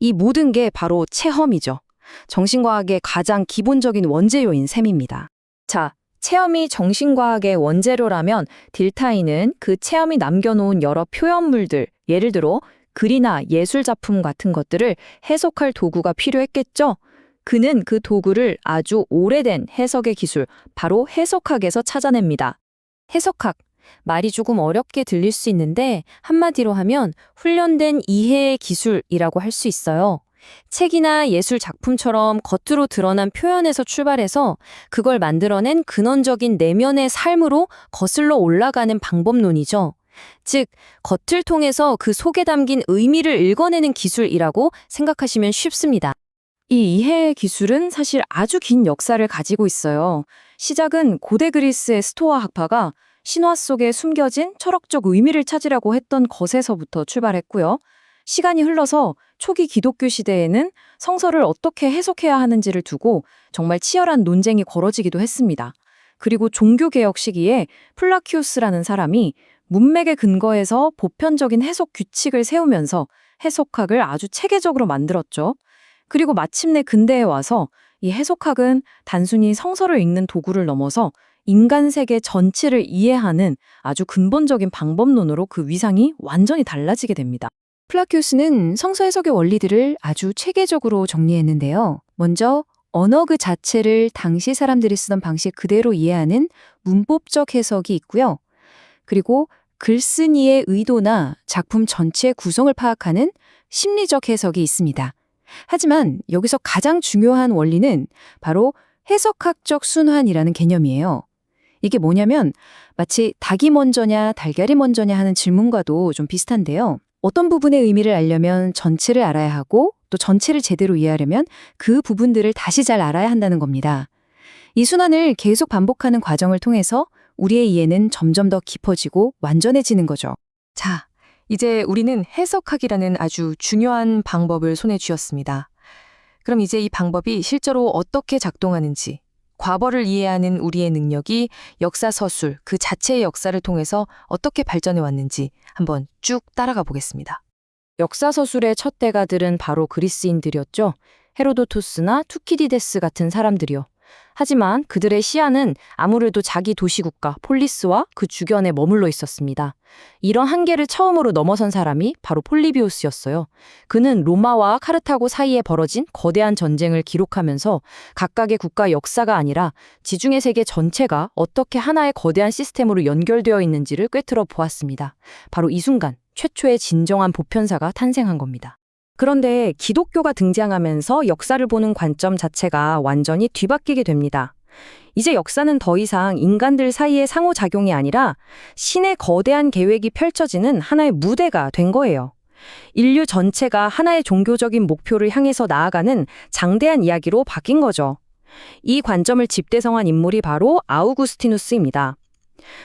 이 모든 게 바로 체험이죠. 정신과학의 가장 기본적인 원재료인 셈입니다. 자, 체험이 정신과학의 원재료라면 딜타이는 그 체험이 남겨놓은 여러 표현물들, 예를 들어 글이나 예술작품 같은 것들을 해석할 도구가 필요했겠죠? 그는 그 도구를 아주 오래된 해석의 기술, 바로 해석학에서 찾아냅니다. 해석학, 말이 조금 어렵게 들릴 수 있는데 한마디로 하면 훈련된 이해의 기술이라고 할 수 있어요. 책이나 예술 작품처럼 겉으로 드러난 표현에서 출발해서 그걸 만들어낸 근원적인 내면의 삶으로 거슬러 올라가는 방법론이죠. 즉, 겉을 통해서 그 속에 담긴 의미를 읽어내는 기술이라고 생각하시면 쉽습니다. 이 이해의 기술은 사실 아주 긴 역사를 가지고 있어요. 시작은 고대 그리스의 스토아 학파가 신화 속에 숨겨진 철학적 의미를 찾으려고 했던 것에서부터 출발했고요. 시간이 흘러서 초기 기독교 시대에는 성서를 어떻게 해석해야 하는지를 두고 정말 치열한 논쟁이 벌어지기도 했습니다. 그리고 종교개혁 시기에 플라키우스라는 사람이 문맥에 근거해서 보편적인 해석 규칙을 세우면서 해석학을 아주 체계적으로 만들었죠. 그리고 마침내 근대에 와서 이 해석학은 단순히 성서를 읽는 도구를 넘어서 인간 세계 전체를 이해하는 아주 근본적인 방법론으로 그 위상이 완전히 달라지게 됩니다. 플라키우스는 성서 해석의 원리들을 아주 체계적으로 정리했는데요. 먼저 언어 그 자체를 당시 사람들이 쓰던 방식 그대로 이해하는 문법적 해석이 있고요. 그리고 글쓴이의 의도나 작품 전체의 구성을 파악하는 심리적 해석이 있습니다. 하지만 여기서 가장 중요한 원리는 바로 해석학적 순환이라는 개념이에요. 이게 뭐냐면 마치 닭이 먼저냐 달걀이 먼저냐 하는 질문과도 좀 비슷한데요. 어떤 부분의 의미를 알려면 전체를 알아야 하고 또 전체를 제대로 이해하려면 그 부분들을 다시 잘 알아야 한다는 겁니다. 이 순환을 계속 반복하는 과정을 통해서 우리의 이해는 점점 더 깊어지고 완전해지는 거죠. 자, 이제 우리는 해석학이라는 아주 중요한 방법을 손에 쥐었습니다. 그럼 이제 이 방법이 실제로 어떻게 작동하는지, 과거를 이해하는 우리의 능력이 역사서술 그 자체의 역사를 통해서 어떻게 발전해 왔는지 한번 쭉 따라가 보겠습니다. 역사서술의 첫 대가들은 바로 그리스인들이었죠. 헤로도토스나 투키디데스 같은 사람들이요. 하지만 그들의 시야는 아무래도 자기 도시국가 폴리스와 그 주변에 머물러 있었습니다. 이런 한계를 처음으로 넘어선 사람이 바로 폴리비오스였어요. 그는 로마와 카르타고 사이에 벌어진 거대한 전쟁을 기록하면서 각각의 국가 역사가 아니라 지중해 세계 전체가 어떻게 하나의 거대한 시스템으로 연결되어 있는지를 꿰뚫어 보았습니다. 바로 이 순간 최초의 진정한 보편사가 탄생한 겁니다. 그런데 기독교가 등장하면서 역사를 보는 관점 자체가 완전히 뒤바뀌게 됩니다. 이제 역사는 더 이상 인간들 사이의 상호작용이 아니라 신의 거대한 계획이 펼쳐지는 하나의 무대가 된 거예요. 인류 전체가 하나의 종교적인 목표를 향해서 나아가는 장대한 이야기로 바뀐 거죠. 이 관점을 집대성한 인물이 바로 아우구스티누스입니다.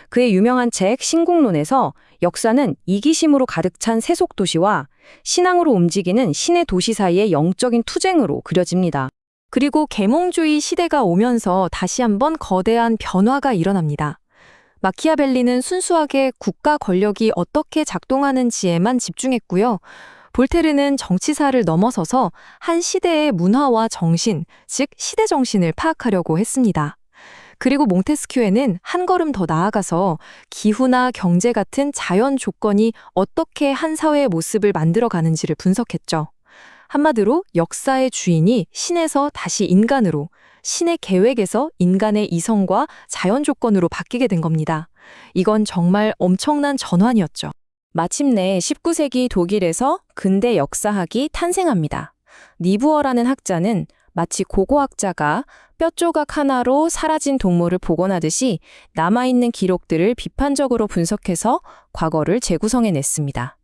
그의 유명한 책 신국론에서 역사는 이기심으로 가득 찬 세속 도시와 신앙으로 움직이는 신의 도시 사이의 영적인 투쟁으로 그려집니다. 그리고 계몽주의 시대가 오면서 다시 한번 거대한 변화가 일어납니다. 마키아벨리는 순수하게 국가 권력이 어떻게 작동하는지에만 집중했고요. 볼테르는 정치사를 넘어서서 한 시대의 문화와 정신, 즉 시대 정신을 파악하려고 했습니다. 그리고 몽테스큐에는 한 걸음 더 나아가서 기후나 경제 같은 자연 조건이 어떻게 한 사회의 모습을 만들어가는지를 분석했죠. 한마디로 역사의 주인이 신에서 다시 인간으로, 신의 계획에서 인간의 이성과 자연 조건으로 바뀌게 된 겁니다. 이건 정말 엄청난 전환이었죠. 마침내 19세기 독일에서 근대 역사학이 탄생합니다. 니부어라는 학자는 마치 고고학자가 뼈조각 하나로 사라진 동물을 복원하듯이 남아있는 기록들을 비판적으로 분석해서 과거를 재구성해냈습니다.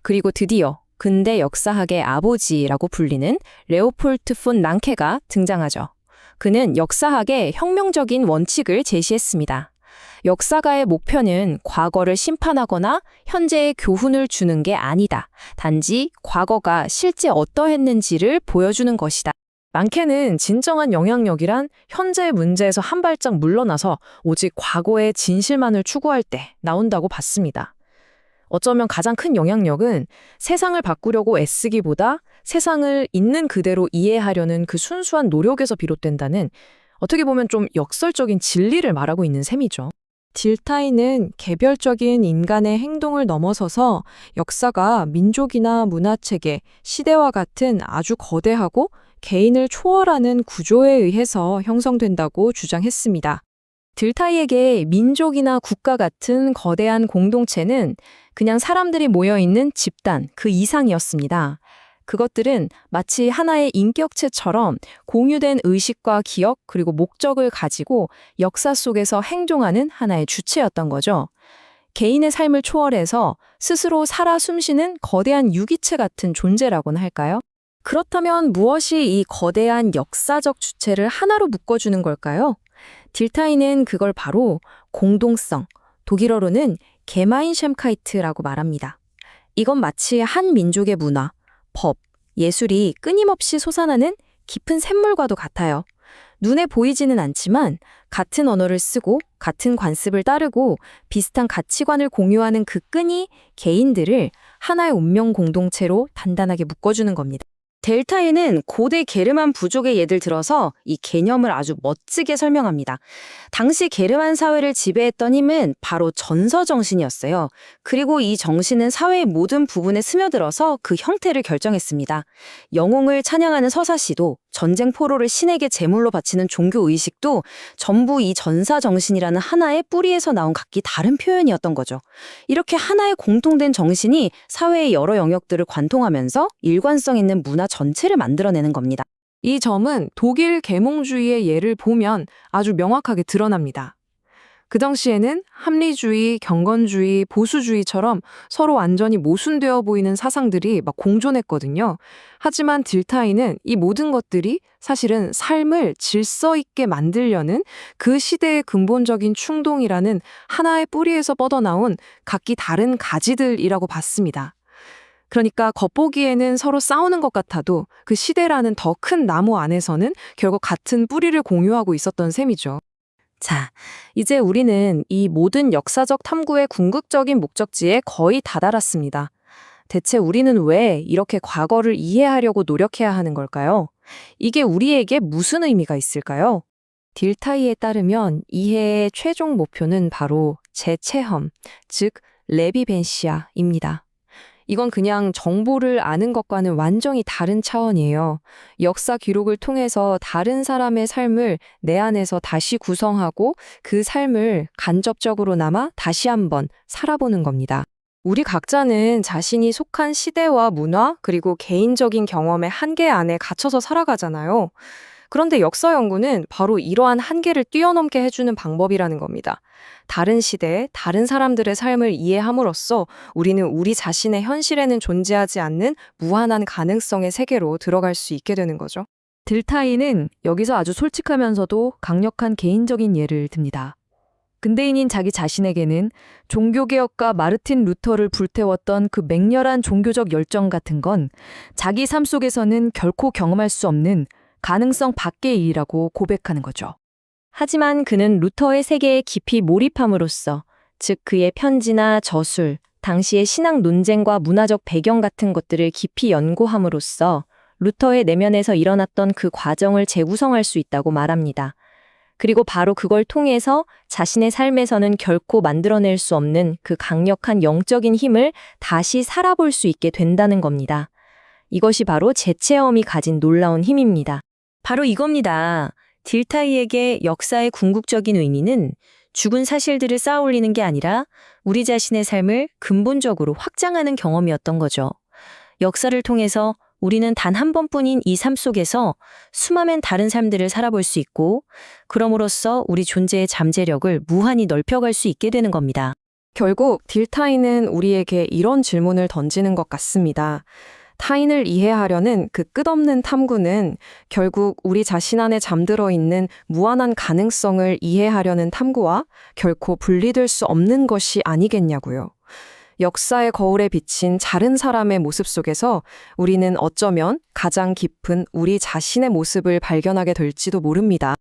그리고 드디어 근대 역사학의 아버지라고 불리는 레오폴트 폰 랑케가 등장하죠. 그는 역사학의 혁명적인 원칙을 제시했습니다. 역사가의 목표는 과거를 심판하거나 현재의 교훈을 주는 게 아니다. 단지 과거가 실제 어떠했는지를 보여주는 것이다. 랑케는 진정한 영향력이란 현재의 문제에서 한 발짝 물러나서 오직 과거의 진실만을 추구할 때 나온다고 봤습니다. 어쩌면 가장 큰 영향력은 세상을 바꾸려고 애쓰기보다 세상을 있는 그대로 이해하려는 그 순수한 노력에서 비롯된다는, 어떻게 보면 좀 역설적인 진리를 말하고 있는 셈이죠. 딜타이는 개별적인 인간의 행동을 넘어서서 역사가 민족이나 문화체계, 시대와 같은 아주 거대하고 개인을 초월하는 구조에 의해서 형성된다고 주장했습니다. 딜타이에게 민족이나 국가 같은 거대한 공동체는 그냥 사람들이 모여있는 집단 그 이상이었습니다. 그것들은 마치 하나의 인격체처럼 공유된 의식과 기억 그리고 목적을 가지고 역사 속에서 행동하는 하나의 주체였던 거죠. 개인의 삶을 초월해서 스스로 살아 숨쉬는 거대한 유기체 같은 존재라고나 할까요? 그렇다면 무엇이 이 거대한 역사적 주체를 하나로 묶어주는 걸까요? 딜타이는 그걸 바로 공동성, 독일어로는 게마인셴카이트라고 말합니다. 이건 마치 한 민족의 문화, 법, 예술이 끊임없이 솟아나는 깊은 샘물과도 같아요. 눈에 보이지는 않지만 같은 언어를 쓰고 같은 관습을 따르고 비슷한 가치관을 공유하는 그 끈이 개인들을 하나의 운명 공동체로 단단하게 묶어주는 겁니다. 델타이는 고대 게르만 부족의 예를 들어서 이 개념을 아주 멋지게 설명합니다. 당시 게르만 사회를 지배했던 힘은 바로 전서 정신이었어요. 그리고 이 정신은 사회의 모든 부분에 스며들어서 그 형태를 결정했습니다. 영웅을 찬양하는 서사시도, 전쟁 포로를 신에게 제물로 바치는 종교 의식도 전부 이 전사 정신이라는 하나의 뿌리에서 나온 각기 다른 표현이었던 거죠. 이렇게 하나의 공통된 정신이 사회의 여러 영역들을 관통하면서 일관성 있는 문화 전체를 만들어내는 겁니다. 이 점은 독일 계몽주의의 예를 보면 아주 명확하게 드러납니다. 그 당시에는 합리주의, 경건주의, 보수주의처럼 서로 완전히 모순되어 보이는 사상들이 막 공존했거든요. 하지만 딜타이는 이 모든 것들이 사실은 삶을 질서 있게 만들려는 그 시대의 근본적인 충동이라는 하나의 뿌리에서 뻗어나온 각기 다른 가지들이라고 봤습니다. 그러니까 겉보기에는 서로 싸우는 것 같아도 그 시대라는 더 큰 나무 안에서는 결국 같은 뿌리를 공유하고 있었던 셈이죠. 자, 이제 우리는 이 모든 역사적 탐구의 궁극적인 목적지에 거의 다다랐습니다. 대체 우리는 왜 이렇게 과거를 이해하려고 노력해야 하는 걸까요? 이게 우리에게 무슨 의미가 있을까요? 딜타이에 따르면 이해의 최종 목표는 바로 재체험, 즉 레비벤시아입니다. 이건 그냥 정보를 아는 것과는 완전히 다른 차원이에요. 역사 기록을 통해서 다른 사람의 삶을 내 안에서 다시 구성하고 그 삶을 간접적으로나마 다시 한번 살아보는 겁니다. 우리 각자는 자신이 속한 시대와 문화 그리고 개인적인 경험의 한계 안에 갇혀서 살아가잖아요. 그런데 역사 연구는 바로 이러한 한계를 뛰어넘게 해주는 방법이라는 겁니다. 다른 시대에 다른 사람들의 삶을 이해함으로써 우리는 우리 자신의 현실에는 존재하지 않는 무한한 가능성의 세계로 들어갈 수 있게 되는 거죠. 딜타이는 여기서 아주 솔직하면서도 강력한 개인적인 예를 듭니다. 근대인인 자기 자신에게는 종교개혁가 마르틴 루터를 불태웠던 그 맹렬한 종교적 열정 같은 건 자기 삶 속에서는 결코 경험할 수 없는 가능성 밖의 일이라고 고백하는 거죠. 하지만 그는 루터의 세계에 깊이 몰입함으로써, 즉 그의 편지나 저술, 당시의 신학 논쟁과 문화적 배경 같은 것들을 깊이 연구함으로써 루터의 내면에서 일어났던 그 과정을 재구성할 수 있다고 말합니다. 그리고 바로 그걸 통해서 자신의 삶에서는 결코 만들어낼 수 없는 그 강력한 영적인 힘을 다시 살아볼 수 있게 된다는 겁니다. 이것이 바로 재체험이 가진 놀라운 힘입니다. 바로 이겁니다. 딜타이에게 역사의 궁극적인 의미는 죽은 사실들을 쌓아 올리는 게 아니라 우리 자신의 삶을 근본적으로 확장하는 경험이었던 거죠. 역사를 통해서 우리는 단 한 번뿐인 이 삶 속에서 수많은 다른 삶들을 살아볼 수 있고, 그럼으로써 우리 존재의 잠재력을 무한히 넓혀갈 수 있게 되는 겁니다. 결국 딜타이는 우리에게 이런 질문을 던지는 것 같습니다. 타인을 이해하려는 그 끝없는 탐구는 결국 우리 자신 안에 잠들어 있는 무한한 가능성을 이해하려는 탐구와 결코 분리될 수 없는 것이 아니겠냐고요. 역사의 거울에 비친 다른 사람의 모습 속에서 우리는 어쩌면 가장 깊은 우리 자신의 모습을 발견하게 될지도 모릅니다.